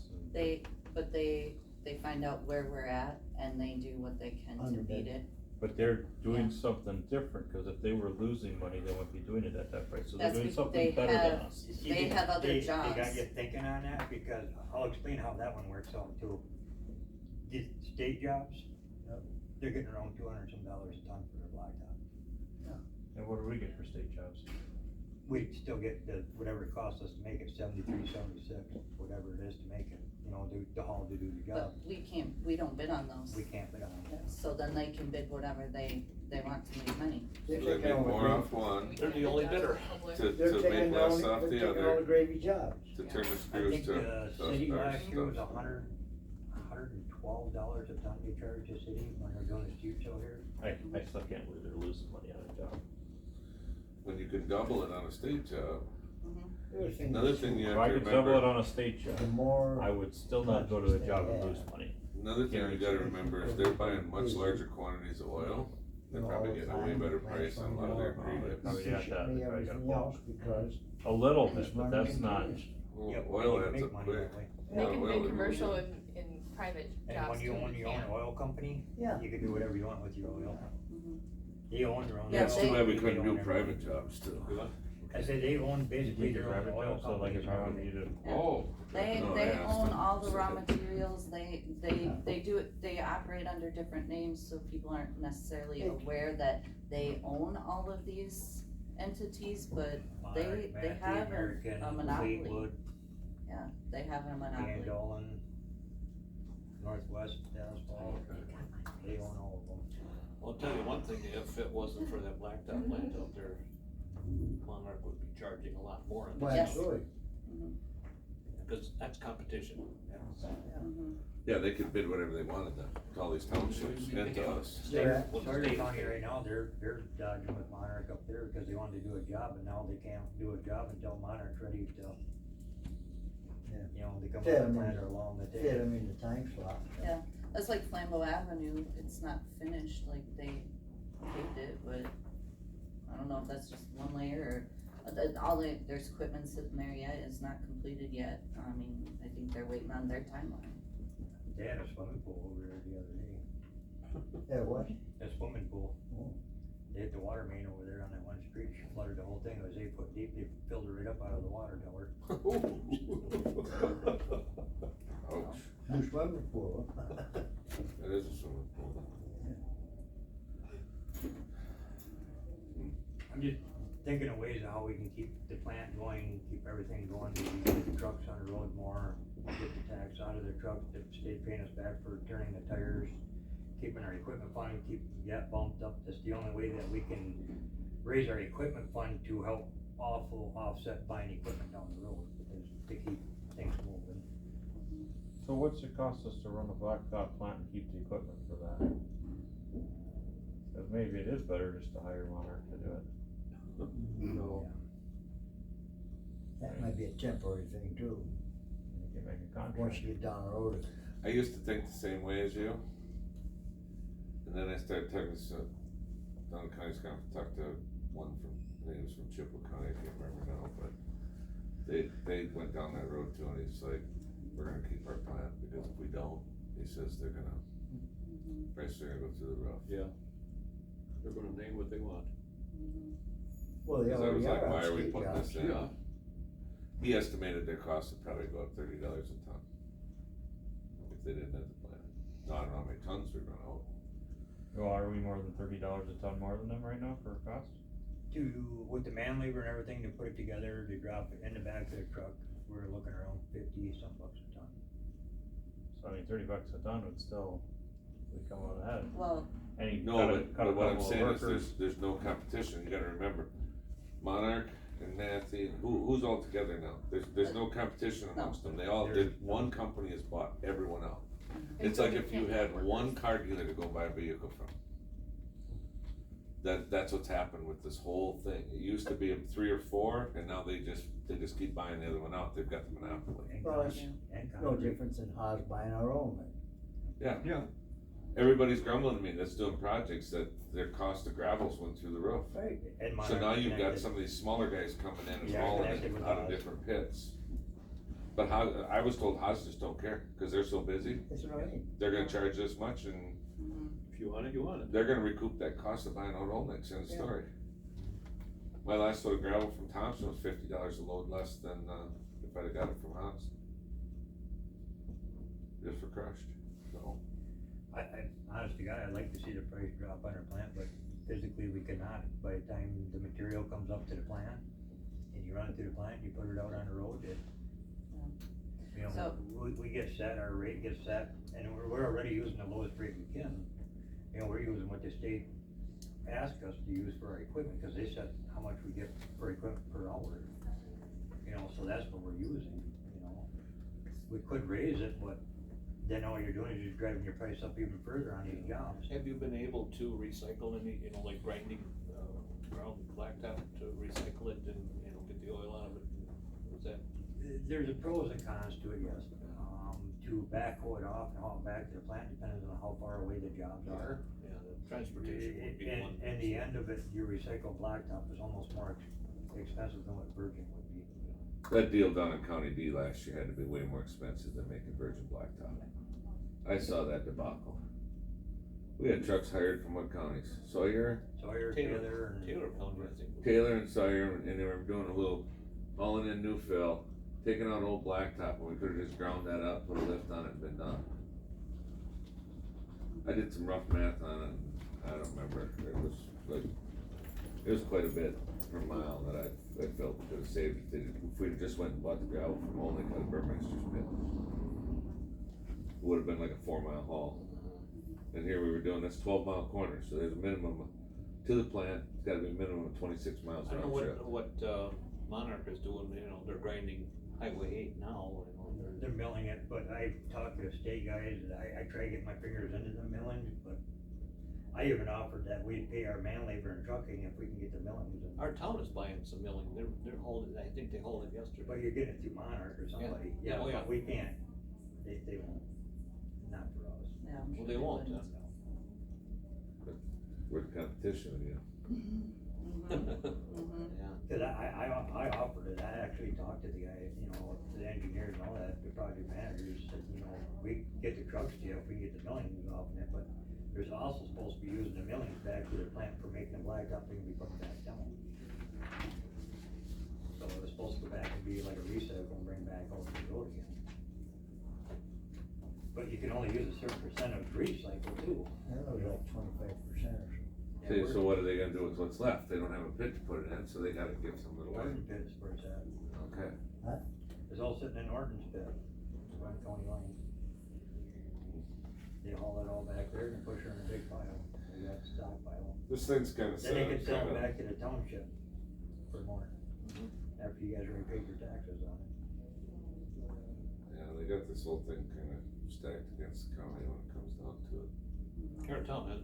But they find out where we're at and they do what they can to beat it. But they're doing something different, cause if they were losing money, they wouldn't be doing it at that price, so they're That's doing because something they better than have- us. They have other jobs. They got you thinking on that, because I'll explain how that one works out too. The state jobs, they're getting around $200 some a ton for their blacktop. And what do we get for state jobs? We still get whatever it costs us to make it, 73, 76, whatever it is to make it, do the haul to do the job. But we don't bid on those. We can't bid on them. So then they can bid whatever they want to make money. So they make more off one They're the only bidder. to They're make taking less all, off they're the taking all the other, gravy jobs. to turn the I screws think to the city our last year was stuff. $112 a ton they charged the city when they're doing the streets out here. I still can't believe they're losing money on a job. When you can double it on a state job. The other thing Another is, thing you If have I to could double it remember, on a state job, the more. I would still not go to a job and lose money. another thing you gotta remember is they're buying much larger quantities of oil. They're probably getting a way better price on a lot of their ingredients. Probably got that, Efficiently, they probably got a everything bump. else, because A little it's bit, but running that's not, continuous. Well, Yep, oil you can adds make up money quick. that way. They Yeah, can oil bid would commercial really- in private And jobs when you too, own your own can. oil company, Yeah. you can do whatever you want with your oil. Mhm. They own their own. Yeah, Yeah, it's too bad we They couldn't own do their private own. jobs too. I said they own basically you their own private oil job, so like companies. if I wanted you to, Oh. They no, I asked own them. all the raw materials, they do it, they operate under different names, so people aren't necessarily aware that they own all of these entities, but they Monarch, have American, a monopoly. Fleetwood, Yeah, they have a monopoly. Dolan, Northwest, Dallas Falls, they own all of them. Well, I'll tell you one thing, if it wasn't for that blacktop plant out there, Monarch would be charging a lot more on Well, this, Yes. absolutely. because that's competition. Mhm. Yeah, they could bid whatever they wanted to all these townships and to us. Yeah. Sawyer County right now, they're dodging with Monarch up there because they wanted to do a job, and now they can't do a job until Monarch's ready to. Yeah. They come up Fit with 'em a plan in. or along the Fit table. them in the time slot. That's like Flambeau Avenue, it's not finished, like they paved it, but I don't know if that's just one layer or, there's equipment sitting there yet, it's not completed yet, I mean, I think they're waiting on their timeline. They had a swimming pool over there the other day, Yeah, what? a swimming pool. Oh. They hit the water main over there on that one street, flooded the whole thing, it was 8 foot deep, they filled it right up out of the water tower. Ouch, New swimming pool. that is a swimming pool. I'm just thinking of ways of how we can keep the plant going, keep everything going, maybe get the trucks on the road more, get the tax out of the trucks, the state paying us back for turning the tires, keeping our equipment fund, keep that bumped up, that's the only way that we can raise our equipment fund to help offset buying equipment down the road, is to keep things moving. So what's it cost us to run the blacktop plant and keep the equipment for that? Cause maybe it is better just to hire Monarch to do it. No. That might be a temporary thing too, You can make a contract. once you get down the road. I used to think the same way as you. And then I started talking to, Don County's gonna talk to one from, I think it was from Chippewa County, I can't remember now, but they went down that road too, and he's like, we're gonna keep our plant, because if we don't, he says they're gonna, prices are gonna go through the roof. Yeah. They're gonna name what they want. Well, they 'Cause I was already like, are on why are we state putting jobs. this in? Yeah. He estimated their cost would probably go up $30 a ton. If they didn't have the plant. No, I don't know how many tons we're gonna hold. Well, are we more than $30 a ton more than them right now for cost? With the man labor and everything to put it together, to drop it in the back of the truck, we're looking around 50 some bucks a ton. So I mean, $30 a ton would still, we come out ahead. Well, And you No, cut a but what I'm couple of saying is workers. there's no competition, you gotta remember. Monarch and Nancy, who's all together now? There's no competition amongst them, they all, one company has bought everyone out. It's like if you had one car dealer to go buy a vehicle from. That's what's happened with this whole thing. It used to be 3 or 4, and now they just keep buying the other one out, they've got the monopoly. And Well, it's and no concrete. difference in Haas buying our own, then. Yeah. Everybody's grumbling to me that's doing projects that their cost of gravels went through the roof. Right. And So Monarch now you've got connected. some of these smaller guys coming in and Yeah, hauling connected it with out of Haas. different pits. But I was told Haas just don't care, cause they're so busy, That's what I mean. they're gonna charge this much and If you want it, you want it. they're gonna recoup that cost of buying out Olnick's in the Yeah. story. My last load of gravel from Thompson was $50 a load less than, if I'd have got it from Haas. Just for crushed, so. I, honest to God, I'd like to see the price drop on our plant, but physically we cannot. By the time the material comes up to the plant, and you run it through the plant, you put it out on the road, you know, So- we get set, our rate gets set, and we're already using the lowest rate we can. You know, we're using what the state asked us to use for our equipment, cause they set how much we get for equipment per hour. You know, so that's what we're using, you know. We could raise it, but then all you're doing is just driving your price up even further on these jobs. Have you been able to recycle any, like grinding, ground blacktop to recycle it and, get the oil out of it? Was that? There's a pros and cons to it, yes. To backhoe it off and haul it back to the plant depends on how far away the jobs are. Yeah, the transportation would be one. And the end of it, your recycled blacktop is almost more expensive than what virgin would be. That deal down in County D last year had to be way more expensive than making virgin blacktop. I saw that debacle. We had trucks hired from what counties? Sawyer, Sawyer, Taylor, and. Taylor County, I think. Taylor and Sawyer, and they were doing a little hauling in new fill, taking out old blacktop, and we could've just ground that up, put a lift on it and been done. I did some rough math on it, and I don't remember, it was quite a bit per mile that I felt we could've saved if we'd just went and bought the gravel from only cut of Burmester's pit. It would've been like a 4-mile haul. And here we were doing this 12-mile corner, so there's a minimum to the plant, it's gotta be a minimum of 26 miles I don't round know trip. what Monarch is doing, they're grinding Highway 8 now, They're milling it, but I talked to the state guys, and I try to get my fingers into the milling, but I even offered that we'd pay our man labor and trucking if we can get the millings. Our town is buying some milling, they're holding, I think they hauled it yesterday. But you're getting it through Monarch or somebody. Yeah, oh, yeah. But we can't, they won't, not for us. yeah, I'm sure Well, they won't, wouldn't. We're the competition, you know. Yeah. Cause I offered it, I actually talked to the guy, to the engineers and all that, the project managers, said, we get the trucks to you if we get the millings off in it, but there's also supposed to be using the millings back to the plant for making the blacktop thing be put back down. So it was supposed to go back and be like a recycle and bring back over the road again. But you can only use a certain percent of recycle too. That was like 25% or so. See, so what are they gonna do with what's left? They don't have a pit to put it in, so they gotta give some of it away. Orton's pit is where it's at. Okay. It's all sitting in Orton's pit, it's on county line. They haul it all back there and push it in a big pile, they got stockpile. This thing's kinda Then they set can up sell it kinda, back to the township for more, after you guys already paid your taxes on it. Yeah, they got this whole thing kinda stacked against the county when it comes down to it. Here, tell me,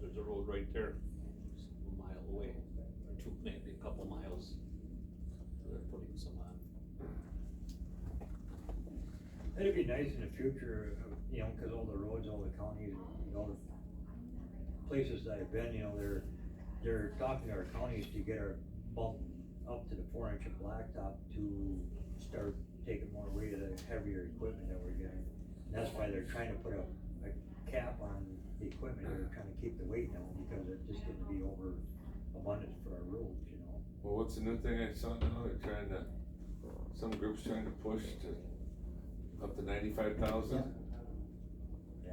there's a road right there, it's a mile away, or two, maybe a couple miles. They're putting some on. It'd be nice in the future, you know, cause all the roads, all the counties, all the places that I've been, you know, they're talking to our counties to get our bump up to the 4 inch of blacktop to start taking more weight of the heavier equipment that we're getting. And that's why they're trying to put a cap on the equipment, they're trying to keep the weight down, because it's just getting to be over abundant for our roads, you know? Well, what's the new thing I saw now, they're trying to, some groups trying to push to up to 95,000? Yeah.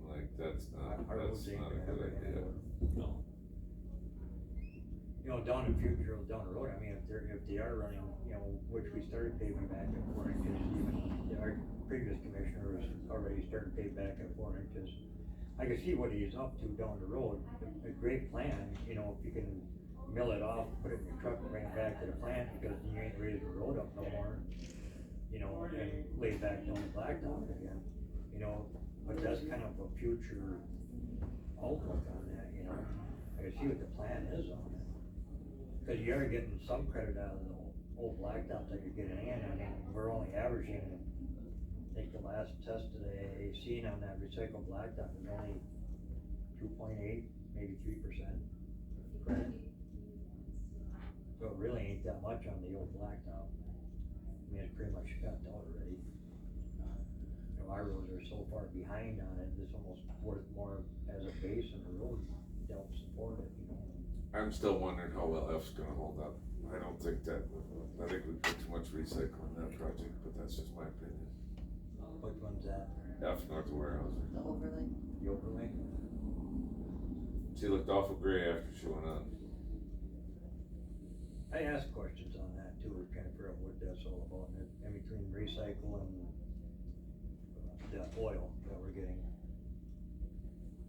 Like, that's not Our roads a ain't good gonna ever idea. handle it. No. You know, down in future, down the road, I mean, if they are running, you know, which we started paving back at 4 inches, even our previous commissioner was already starting to pave back at 4 inches. I can see what he's up to down the road, a great plan, you know, if you can mill it off, put it in your truck and bring it back to the plant, because you ain't raising the road up no more, you know, and lay back down the blacktop again, you know, but that's kind of a future outlook on that, you know, I can see what the plan is on it. Cause you are getting some credit out of the old blacktop that you're getting in, I mean, we're only averaging, I think the last test that I seen on that recycled blacktop is only 2.8, maybe 3% credit. So it really ain't that much on the old blacktop. I mean, it's pretty much got out already. You know, our roads are so far behind on it, it's almost worth more as a base and the road don't support it, you know. I'm still wondering how well F's gonna hold up. I don't think that, I think we put too much recycle in that project, but that's just my opinion. Which one's that? F North Warehouse. The overlay. The overlay? She looked awful gray after she went on. I asked questions on that too, we're trying to figure out what that's all about, and in between recycle and the oil that we're getting.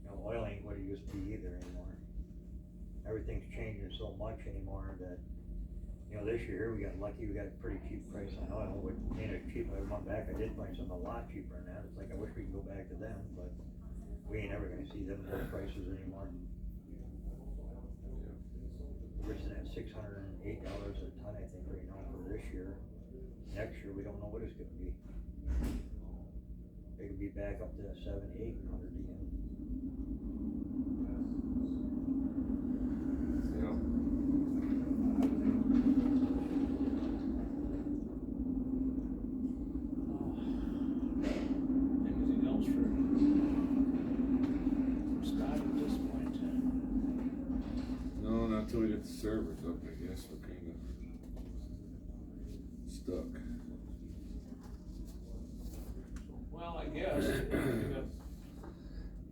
You know, oil ain't what it used to be either anymore. Everything's changing so much anymore that, you know, this year we got lucky, we got a pretty cheap price on oil, which ain't as cheap, I went back, I did find something a lot cheaper than that, it's like, I wish we could go back to them, but we ain't ever gonna see them low prices anymore. We're sitting at $608 a ton, I think, right now for this year. Next year, we don't know what it's gonna be. It could be back up to 700, 800 again. Yeah. Anything else for Scott at this point? No, not till we get the servers up, I guess, we're kinda stuck. Well, I guess, we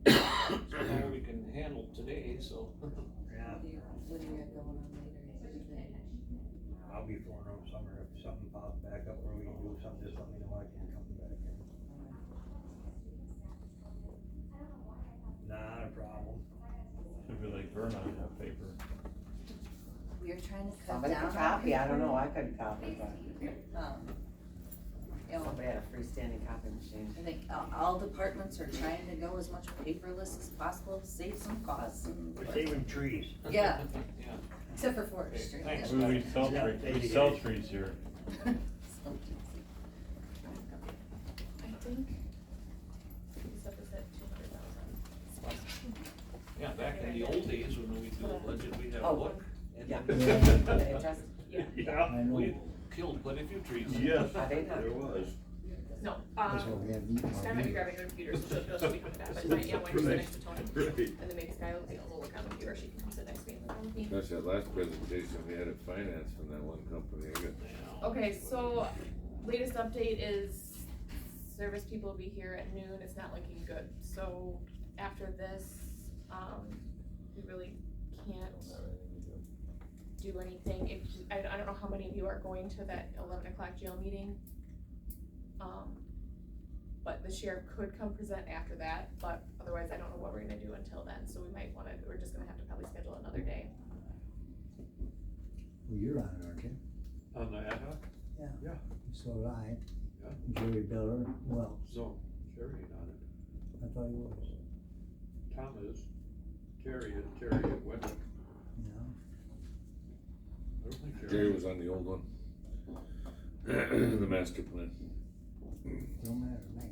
got we can handle today, so. Yeah, What do you got going on later today? I'll be flying around summer, if something pops back up where we can do something, just let me know, I can come back in. Not a problem. Should be like Vernon on that paper. We are trying to cut Somebody down could on copy, I don't paper. know, I couldn't copy, but You know, somebody had a freestanding copy machine. I think all departments are trying to go as much paperless as possible to save some costs and. We're saving trees. Yeah, Yeah. except for forestry. Okay, thanks. We sell Yeah, trees, we sell trees here. I think, except for that 200,000. Yeah, back in the old days when we do a budget, we'd have a Oh, book. And yeah. then Just- Yeah. I know. we killed quite a few trees. Yes, I think not. there was. No, That's what we have. Sky might be grabbing her computer, so she'll speak with that, but my, yeah, when you're sitting next to Tony. Right. And then maybe Sky will, will work on the computer, she can sit next to me and work on with me. Gosh, that last presentation we had at finance from that one company, I got, Okay, so latest update is service people will be here at noon, it's not looking good, so after this, we really can't do anything. If, I don't know how many of you are going to that 11 o'clock jail meeting. But the sheriff could come present after that, but otherwise I don't know what we're gonna do until then, so we might wanna, we're just gonna have to probably schedule another day. Well, you're on it, aren't you? On the ad hoc? Yeah. So did I. Yeah. Jerry Biller, well, No, Terry ain't on it. I thought he was, Tom is, Terry at Wendell. yeah. I don't think Jerry was on the old one. The master plan. Don't matter to me.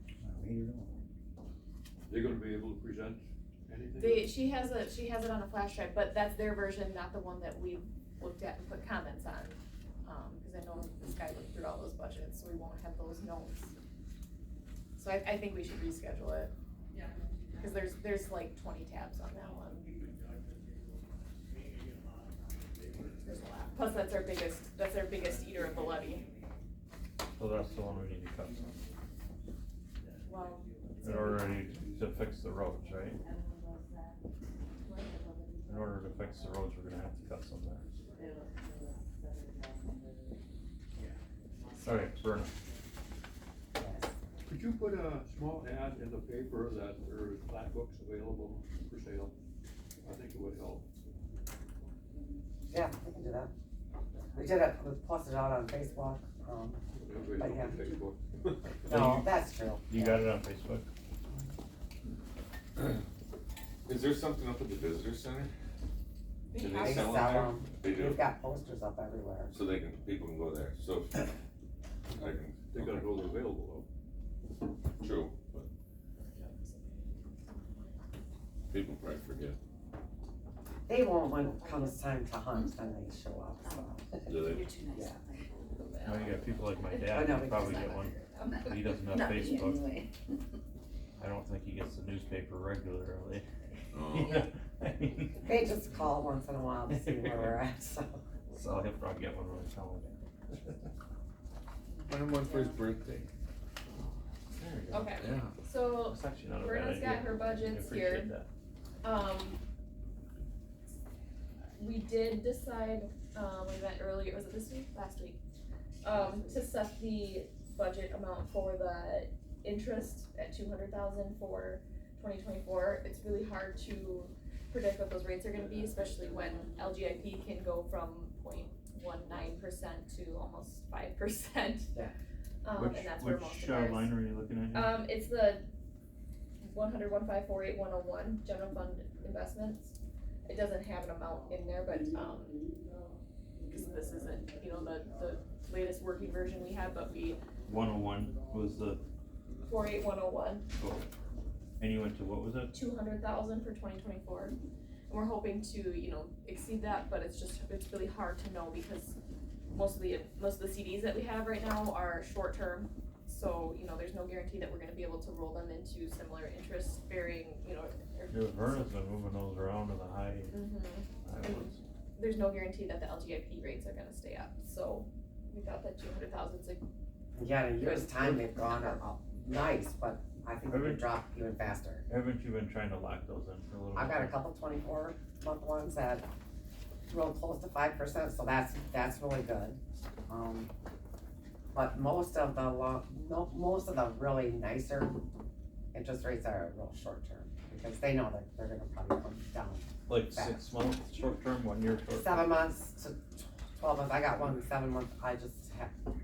I mean, it all. They gonna be able to present anything? She has it on a flash drive, but that's their version, not the one that we looked at and put comments on. Cause I know this guy looked through all those budgets, so we won't have those notes. So I think we should reschedule it. Yeah. Cause there's like 20 tabs on that one. There's a lot. Plus that's our biggest eater of the levy. So that's the one we need to cut some. Well. In order to fix the roads, right? In order to fix the roads, we're gonna have to cut some there. Alright, Verna. Could you put a small ad in the paper that there is plat books available for sale? I think it would help. Yeah, we can do that. We did it, we posted it out on Facebook, Everybody's But yeah. on Facebook. no, that's true. You got it on Facebook? Is there something up at the visitor center? Do They they sell sell them there? them. They do, We've got posters up everywhere. so people can go there, so. I can. They gotta know they're available True, but. People probably forget. They won't when it comes time to hunt, then they show up, so. Do they? You're too nice. Yeah. Now you got people like my I dad, know, who probably get one, but he doesn't have Not me Facebook. anyway. I don't think he gets the newspaper regularly. Oh. They just call once in a while to see where we're at, so. So he'll probably get one when I tell him. Find one for his birthday. There you go. Okay, Yeah. so That's actually not a bad Verna's idea. got her I budgets appreciate here. that. We did decide, we met earlier, was it this week? Last week. To set the budget amount for the interest at 200,000 for 2024. It's really hard to predict what those rates are gonna be, especially when LGIP can go from 0.19% to almost 5%. Yeah. And that's where most Which of ours. line are you looking at here? It's the 100,154,8,101 general fund investments. It doesn't have an amount in there, but, cause this isn't, the latest working version we have, but 101 was the, 48101, oh, and you went to, what was it? 200,000 for 2024. And we're hoping to, exceed that, but it's really hard to know because most of the CDs that we have right now are short term. So, there's no guarantee that we're gonna be able to roll them into similar interest bearing, Yeah, Verna's been moving those around to the high ones. there's no guarantee that the LGIP rates are gonna stay up, so we thought that 200,000's a Yeah, in a year's time, they've gone up nice, but I think they could drop even faster. Haven't you been trying to lock those in for a little bit? I've got a couple 24-month ones that real close to 5%, so that's really good. But most of the really nicer interest rates are real short term, because they know that they're gonna probably come down. Like 6 months short term, 1 year short term? 7 months to 12 months, I got one 7 month, I just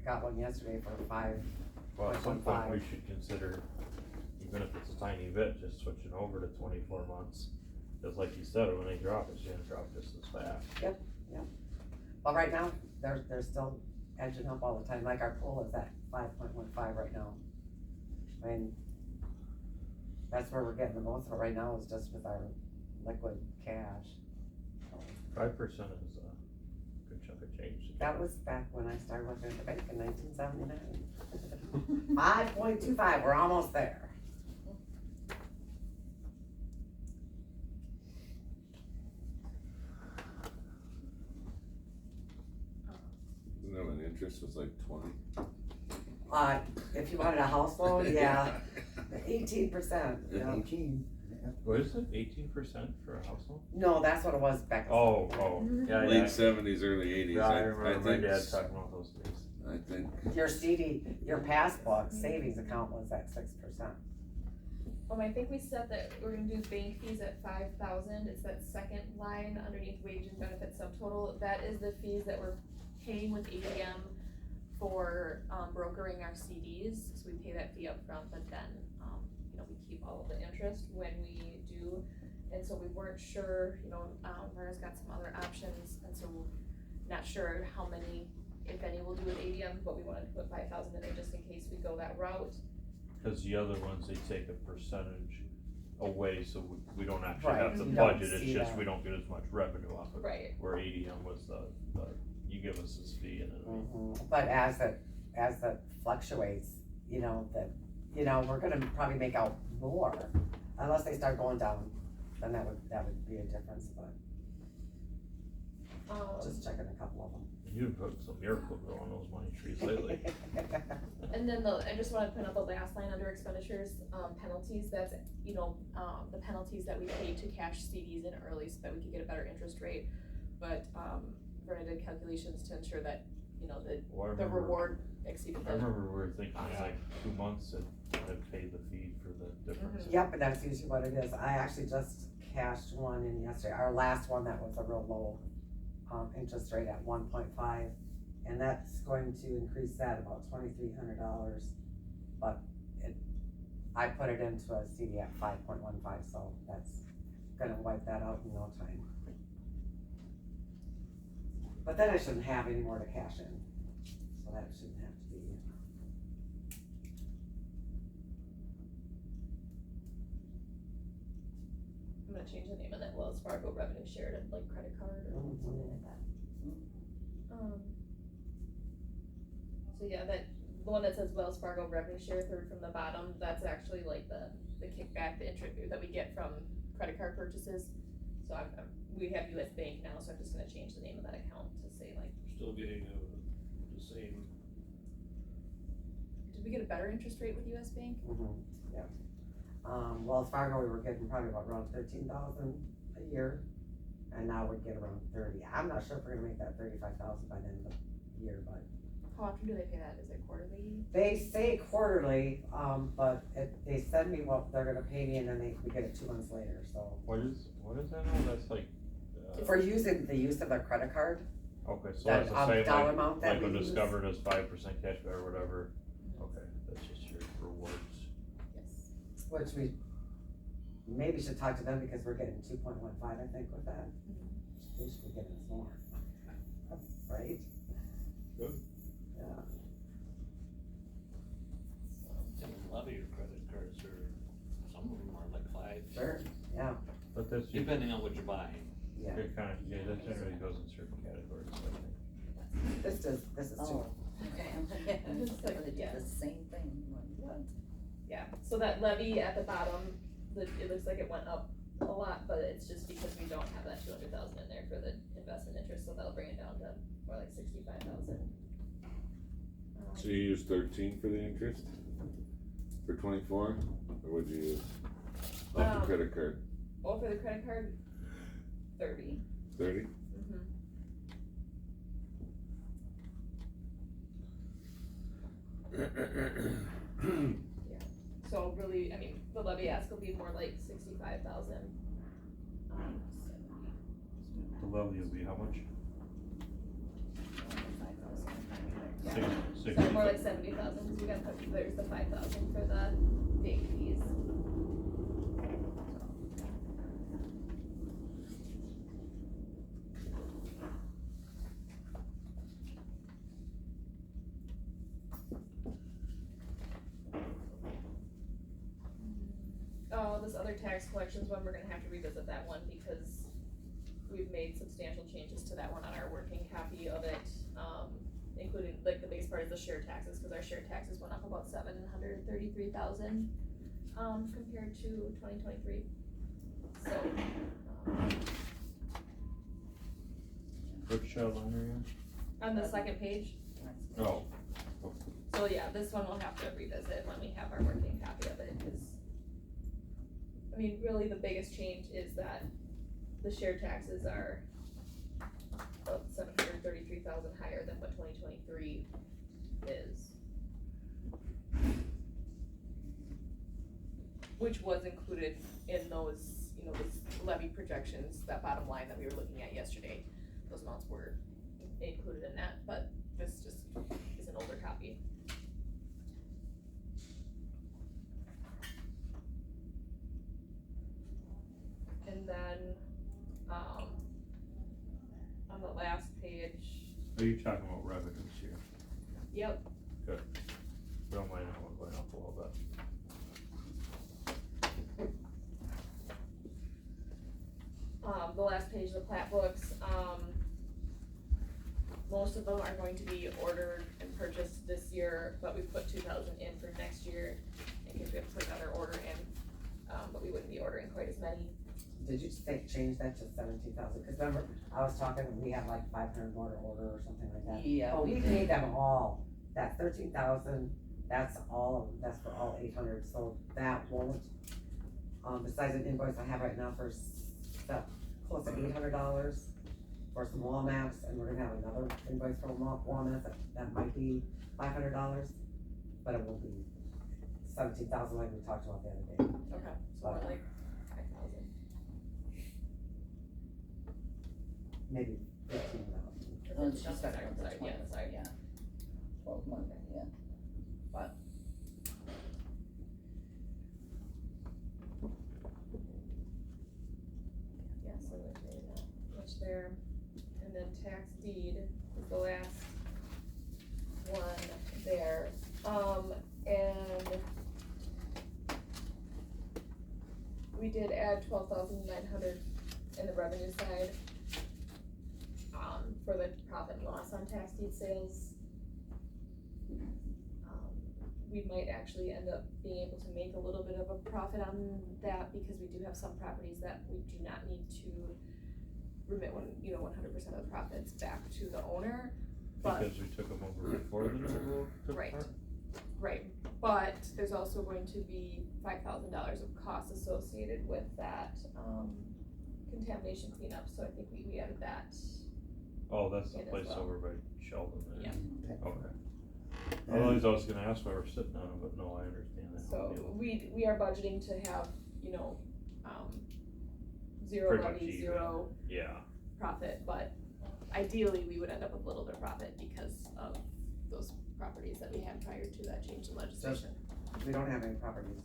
got one yesterday for 5. Well, at some point 5. we should consider, even if it's a tiny bit, just switching over to 24 months. Just like you said, when they drop, it's gonna drop just as fast. Yep. But right now, they're still edging up all the time, like our pool is at 5.15 right now. I mean, that's where we're getting the most of it right now, is just with our liquid cash. 5% is a good chunk of change. That was back when I started working at the bank in 1979. 5.25, we're almost there. Isn't that when interest was like 20? If you wanted a house loan, yeah, 18%, yeah. 18. What is it, 18% for a household? No, that's what it was back. Oh, yeah, Late 70s, early 80s. Yeah, I remember my think dad talking about those days. I think. Your CD, your passbook savings account was at 6%. I think we said that we're gonna do bank fees at 5,000, it's that second line underneath wage and benefit subtotal, that is the fees that we're paying with ADM for, brokering our CDs, so we pay that fee up front, but then, you know, we keep all of the interest when we do. And so we weren't sure, you know, Mara's got some other options, and so not sure how many, if any, we'll do with ADM, but we wanted to put 5,000 in there just in case we go that route. Cause the other ones, they take a percentage away, so we don't actually Right, have to you don't budget, it's see just that. we don't get as much revenue off of it. Right. Where ADM was the, you give us this fee and then But as it fluctuates, you know, we're gonna probably make out more, unless they start going down, then that would be a difference, but just checking a couple of them. you've put some miracle grow on those money trees lately. And then I just wanna point out the last line under expenditures, penalties, that's, you know, the penalties that we paid to cash CDs in early so that we could get a better interest rate. But, Verna did calculations to ensure that, you know, Well, I the remember- reward exceeded I the. remember we were thinking like 2 months and I'd pay the fee for the difference. Yep, and that's usually what it is. I actually just cashed one in yesterday, our last one that was a real low, interest rate at 1.5. And that's going to increase that about $2,300, but I put it into a CD at 5.15, so that's gonna wipe that out in no time. But then I shouldn't have any more to cash in, so that shouldn't have to be. I'm gonna change the name of that Wells Fargo revenue share to like credit card or something like that. So yeah, the one that says Wells Fargo revenue share, third from the bottom, that's actually like the kickback, the interest that we get from credit card purchases. So we have US Bank now, so I'm just gonna change the name of that account to say like, Still getting the same, did we get a better interest rate with US Bank? Yeah. Wells Fargo, we were getting probably about around 13,000 a year, and now we get around 30. I'm not sure if we're gonna make that 35,000 by the end of the year, but How often do they pay that? Is it quarterly? they say quarterly, but they send me what they're gonna pay me, and then we get it 2 months later, so. What is that now? That's like, For using the use of their credit card, okay, so that, that's the same dollar like, amount that like we when use. Discovered as 5% cash back or whatever, okay, that's just your rewards. Yes. Which we maybe should talk to them because we're getting 2.15, I think, with that. They should be giving us more, right? Good. Yeah. a lot of your credit cards are, some of them are like 5. Sure, yeah, But that's, Depending on what you're buying. yeah. it kind of, yeah, that generally goes in certain categories, I think. This is too. Oh, okay, I'm like, I'm It's just like, gonna do yeah. the same thing, like, what? Yeah, so that levy at the bottom, it looks like it went up a lot, but it's just because we don't have that 200,000 in there for the investment interest, so that'll bring it down to more like 65,000. So you use 13 for the interest? For 24? Or would you use off the credit card? Well, for the credit card, 30. 30? Mm-hmm. So really, I mean, the levy ask will be more like 65,000. The levy will be how much? 5,000. So more like 70,000, because we gotta put, there's the 5,000 for the bank fees. Oh, this other tax collections one, we're gonna have to revisit that one because we've made substantial changes to that one on our working copy of it. Including, like, the biggest part is the share taxes, cause our share taxes went up about 733,000, compared to 2023. So, Which line are you on the second page, on? Oh, so yeah, this one we'll have to revisit when we have our working copy of it, cause I mean, really the biggest change is that the share taxes are about 733,000 higher than what 2023 is. Which was included in those, you know, those levy projections, that bottom line that we were looking at yesterday. Those amounts were included in that, but this just is an older last page, Are you talking about revenues here? yep, We don't mind that one going up a little bit. the last page, the plat books, most of them are going to be ordered and purchased this year, but we put 2,000 in for next year in case we have to put another order in, but we wouldn't be ordering quite as many. Did you change that to 17,000? Cause remember, I was talking, we had like 500 more to order or something like that. Yeah, Oh, we we did. paid them all, that 13,000, that's all of, that's for all 800, so that won't, besides an invoice I have right now for close to $800 for some wall maps, and we're gonna have another invoice for wall maps, that might be $500, but it won't be 17,000 like we talked about the other day. Okay, so we're like 5,000. Maybe 15,000. Oh, she's talking Sorry, about the sorry, 20, yeah, sorry. yeah. 12 month, yeah. Yeah, so there's really not much there. And then tax deed is the last one there. And we did add 12,900 in the revenue side, for the profit and loss on tax deed sales. We might actually end up being able to make a little bit of a profit on that because we do have some properties that we do not need to remit 100% of the profits back to the owner. But Because we took them over before the new rule took Right. part? Right, but there's also going to be $5,000 of costs associated with that, contamination cleanup, so I think we added that. Oh, that's the It as place well. over by Sheldon there. Yeah. Okay. Otherwise, I was gonna ask why we're sitting on them, but no, I understand that. So we are budgeting to have, zero Pretty much levy, even. zero Yeah, profit, but ideally, we would end up with a little bit of profit because of those properties that we had prior to that change in legislation. We don't have any properties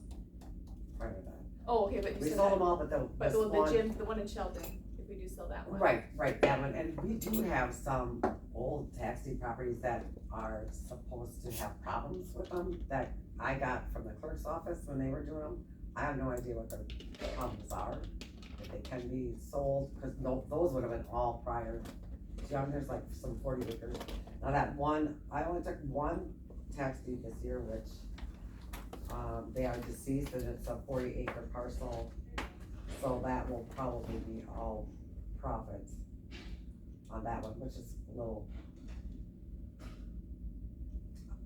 prior to that. Oh, okay, but you We said sold that, them all, but but this the one. gym, the one in Sheldon, if we do sell that one. Right, that one, and we do have some old tax deed properties that are supposed to have problems with them that I got from the clerk's office when they were doing them. I have no idea what the problems are, if they can be sold, cause no, those would have been all prior. John, there's like some 40 acres. Now that one, I only took one tax deed this year, which, they are deceased and it's a 40-acre parcel. So that will probably be all profits on that one, which is a little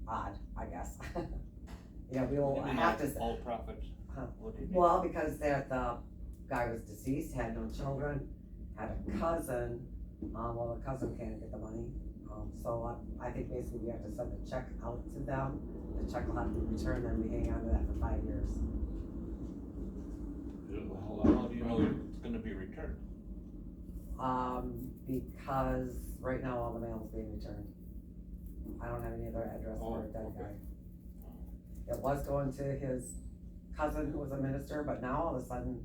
odd, I guess. Yeah, we will You mean have to, all profit? Huh. What do you mean? well, because the guy was deceased, had no children, had a cousin, well, the cousin can't get the money. So I think basically we have to send a check out to them, the check will have to be returned, then we hang on to that for 5 years. How do you know it's gonna be returned? Because right now all the mail is being returned. I don't have any other address for Oh, that okay. guy. It was going to his cousin who was a minister, but now all of a sudden,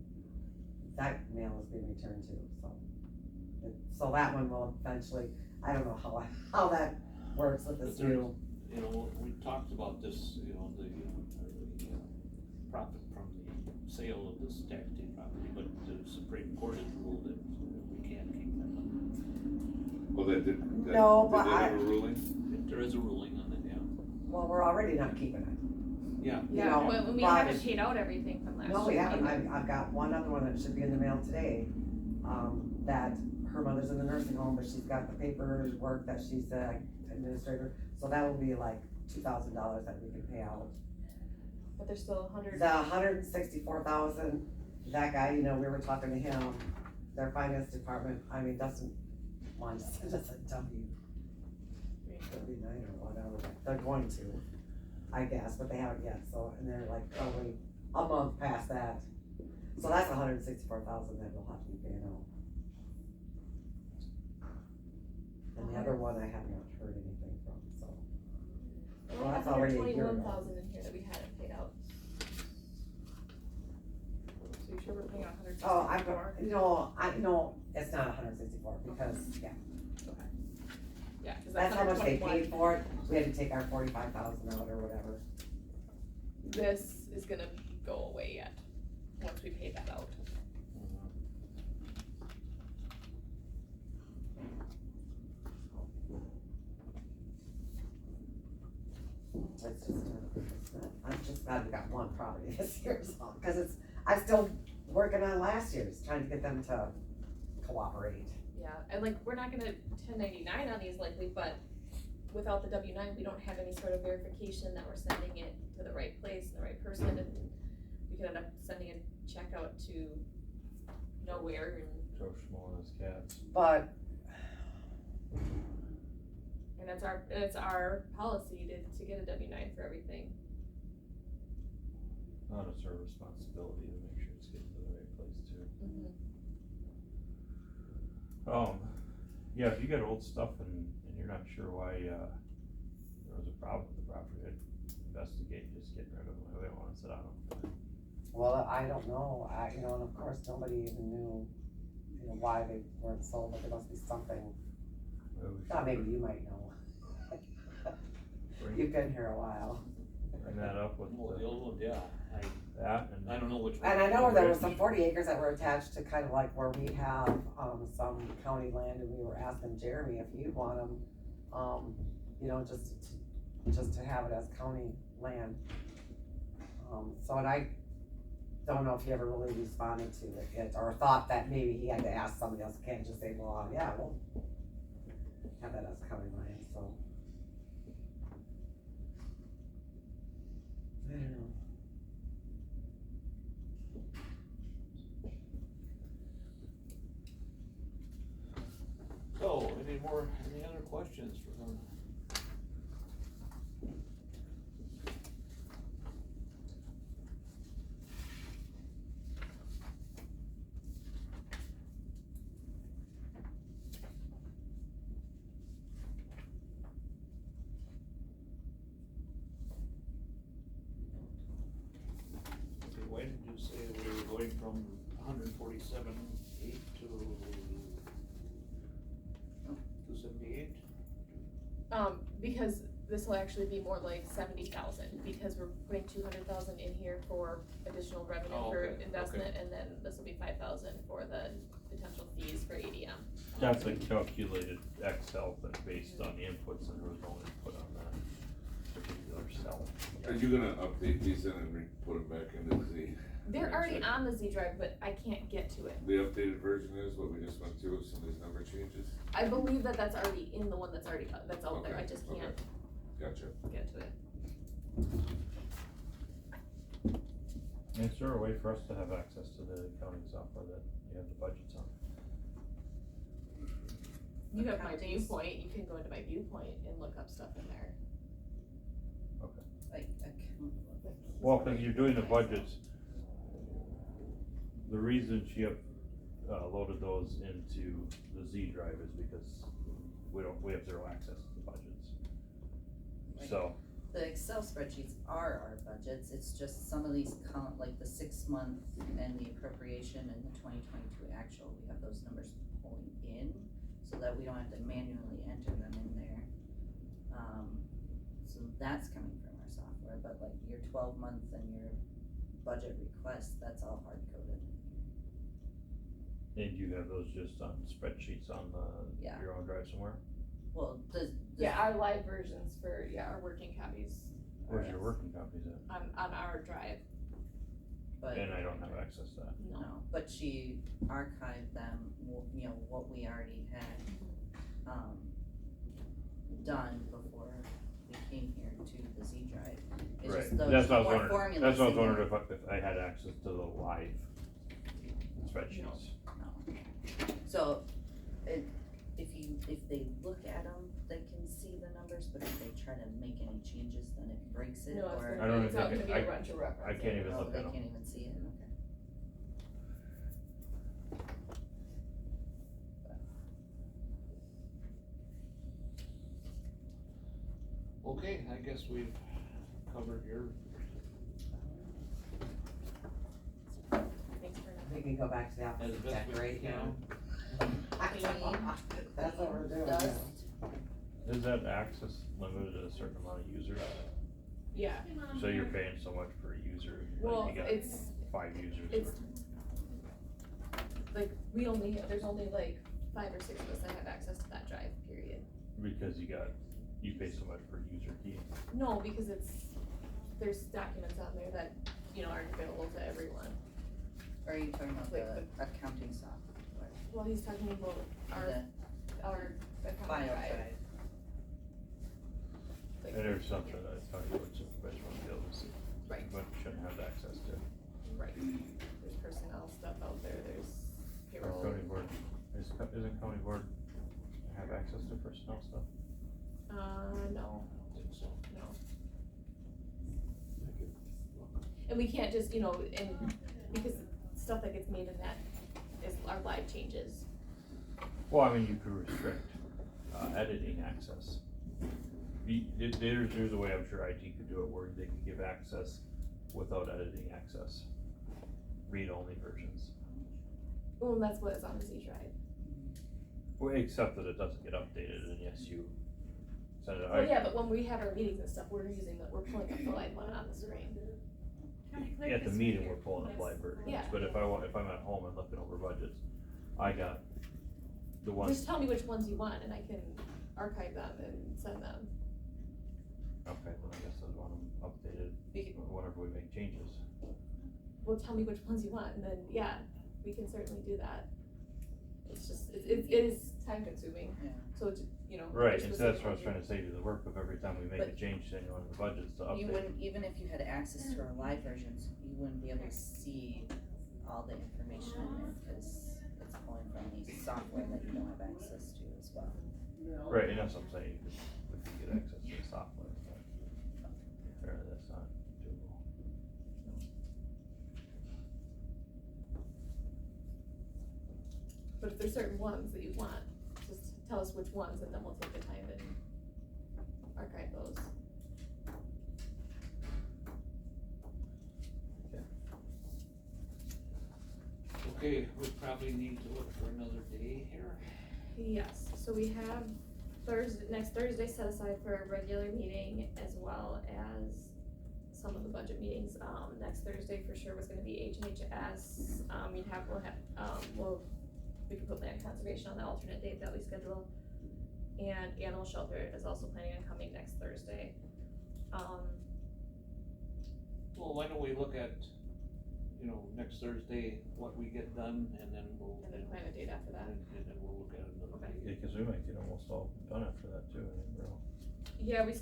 that mail is being returned too, so. So that one will eventually, I don't know how that works with this But there's- new. You know, we talked about this, the profit from the sale of this tax deed property, but the Supreme Court has ruled that we can't keep that money. Well, No, but did they I- have a ruling? There is a ruling on it, yeah. Well, we're already not keeping it. Yeah. You Yeah, know, but we but- haven't paid out everything from last year. No, we haven't, either. I've got one other one that should be in the mail today, that her mother's in the nursing home, but she's got the paperwork that she's the administrator, so that will be like $2,000 that we can pay out. But there's still 100. The 164,000, that guy, we were talking to him, their finance department, doesn't want to send us a W-9 or whatever, they're going to, I guess, but they haven't yet, so, and they're like probably a month past that. So that's 164,000 that we'll have to be paying out. And the other one I have not heard anything from, so. We Well, have that's already a year ago. 121,000 in here that we hadn't paid out. So you sure we're paying out 164? Oh, I know, it's not 164 because, yeah. Okay. how much they 21. paid for it, we had to take our 45,000 out or whatever. This is gonna go away yet, once we pay that out. I'm just glad we got one property this year, so, cause I'm still working on last year's, trying to get them to cooperate. Yeah, and like, we're not gonna 1099 on these likely, but without the W-9, we don't have any sort of verification that we're sending it to the right place, the right person, and we could end up sending a check out to nowhere and Joe Schmo and his cats. But, And it's our policy to get a W-9 for everything. Not it's our responsibility to make sure it's getting to the right place too. Yeah, if you got old stuff and you're not sure why, there was a problem with the property, I'd investigate just getting rid of them, we don't wanna sit on them. well, I don't know, and of course, nobody even knew, why they weren't sold, but there must be something, maybe you might know. You've been here a while. Bring that up with Well, the old one, yeah, that and. I don't know which one. And I know there was some 40 acres that were attached to kind of like where we have, some county land, and we were asking Jeremy if you'd want them, just to have it as county land. So, and I don't know if he ever really responded to it, or thought that maybe he had to ask somebody else, can't just say, well, yeah, we'll have that as county land, so. I don't know. So, any other questions for them? Okay, why did you say we were going from 147.8 to 278? Because this will actually be more like 70,000, because we're putting 200,000 in here for additional revenue Oh, for okay, investment, and then this will be 5,000 for the potential fees for ADM. That's a calculated Excel thing based on the inputs and there was no input on that particular cell. Are you gonna update these then and put them back into the? They're already on the Z drive, but I can't get to it. The updated version is what we just went through with some of these number changes? I believe that that's already in the one that's already, that's out there, I Okay, just okay. can't Gotcha. get to it. Is there a way for us to have access to the accounting software that you have the budgets on? You have my Accountings. viewpoint, you can go into my viewpoint and look up stuff in there. Like, Well, cause you're doing the budgets, the reason she loaded those into the Z drive is because we have zero access to the budgets. So, the Excel spreadsheets are our budgets, it's just some of these count, like the 6 month and the appropriation and the 2022 actual, we have those numbers pulling in, so that we don't have to manually enter them in there. So that's coming from our software, but like your 12 month and your budget request, that's all hard coded. and you have those just on spreadsheets on Yeah. your own drive somewhere? Well, Yeah, our live versions for, our working copies Where's your working copies at? on our drive, but. And I don't have access to that. no. No, but she archived them, what we already had, done before we came here to the Z drive. It's just those That's what I was more wondering, formulas that's what I was in there. wondering if I had access to the live spreadsheets. No. So, if they look at them, they can see the numbers, but if they try to make any changes, then it breaks it, No, it's or. I don't gonna be, it's not think gonna be I- a run to reference. I can't even Oh, look they at them. can't even see it, okay. Okay, I guess we've covered your, Thanks for We can go back to the as office and best we decorate, can. That's what we're doing, Dust, yeah. is that access limited to a certain amount of users? Yeah, So you're paying so much per user, well, like you got it's, 5 users? it's, like, there's only like 5 or 6 of us that have access to that drive, period. Because you pay so much per user key. No, because there's documents on there that, aren't available to everyone. Or are you talking about Like the accounting software? Well, he's talking about The our account file drive. drive? Like, And there's something that I thought you would supervise won't be able to see, Right, but shouldn't have access to. right. There's personnel stuff out there, there's Or payroll. county board, isn't county board have access to personnel stuff? No, think so. no. I could look. And we can't just, because stuff that gets made in that is our live changes. Well, I mean, you could restrict, editing access. There's a way I'm sure IT could do it where they could give access without editing access. Read-only versions. Well, that's what is on the Z drive. Well, except that it doesn't get updated and yes, you send it. Well, yeah, but when we have our meetings and stuff, we're pulling up the live one on the screen. At the meeting, we're pulling up live versions, Yeah. but if I'm at home and looking over budgets, I got the ones. Just tell me which ones you want and I can archive them and send them. Okay, then I guess I want them updated whenever we make changes. Well, tell me which ones you want, and then, yeah, we can certainly do that. It's just, it is time consuming, Yeah. so it's, Right, there's and so that's what I was specific- trying to say, do the work of every time we make a But change to any one of the budgets to You update. wouldn't, even if you had access to our live versions, you wouldn't be able to see all the information in there, cause it's pulling from the software that you don't have access to as well. Right, and that's what I'm saying, if you get access to the software, but apparently that's not doable. But if there's certain ones that you want, just tell us which ones, and then we'll take the time and archive those. Okay, we probably need to look for another day here. Yes, so we have next Thursday set aside for a regular meeting as well as some of the budget meetings. Next Thursday for sure was gonna be HHS, we can put land conservation on the alternate date that we schedule. And animal shelter is also planning on coming next Thursday. Well, why don't we look at, next Thursday, what we get done, and then we'll. And then plan a date after that. And then we'll look at another Okay. date. Yeah, cause we might get almost all done after that too, I think, bro. Yeah, we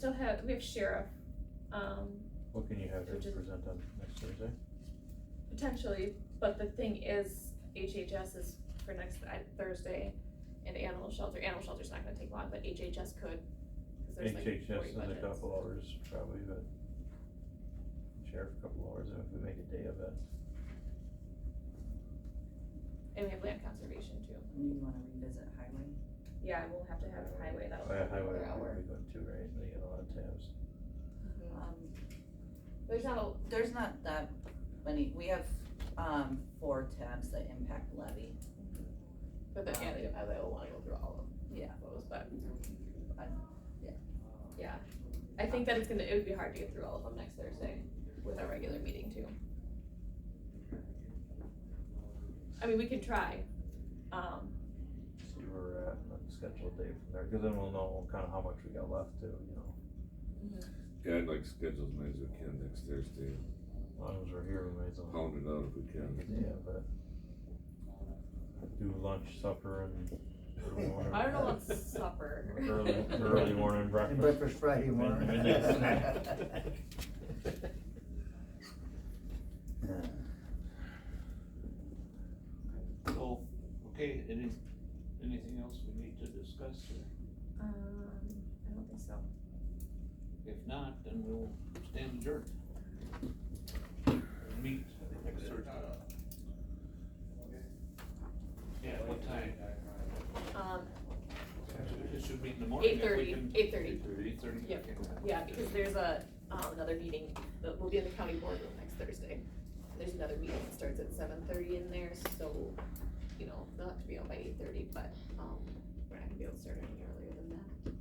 have sheriff, What can you have to Which is- present on next Thursday? potentially, but the thing is, HHS is for next Thursday, and animal shelter's not gonna take long, but HHS could, cause there's like 40 HHS is a budgets. couple hours probably, but sheriff a couple hours, and if we make a day of it. And we have land conservation too. And you wanna revisit highway? Yeah, we'll have to have highway, that'll Oh, yeah, take highway another hour. would be good too, right, they get a lot of tabs. There's not There's not that many, we have, 4 tabs that impact levy. but then, yeah, they will wanna go through all of Yeah. those, but. Yeah. Yeah, I think that it would be hard to get through all of them next Thursday with our regular meeting too. I mean, we can try, See where we're at and then schedule a day from there, cause then we'll know kinda how much we got left too, Yeah, I'd like to schedule as many as we can next Thursday, as long as we're here, we may as well. pound it out if we Make a can. day of it. Do lunch, supper and early morning. I don't know what's supper. Early morning And breakfast. breakfast Friday morning. Midnight snack. So, okay, anything else we need to discuss, or I don't think so. if not, then we'll stand adjourned. We'll meet next Thursday. Yeah, what time? It should meet in the morning. if we 8:30, can- 8:30. 8:30? Yep. Okay. Yeah, because there's another meeting, that will be in the county boardroom next Thursday. There's another meeting that starts at 7:30 in there, so, they'll have to be out by 8:30, but, we're not gonna be able to start any earlier than that.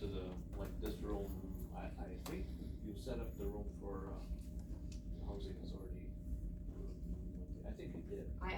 to the, like this room, I think you set up the room for, housing authority. I think you did. I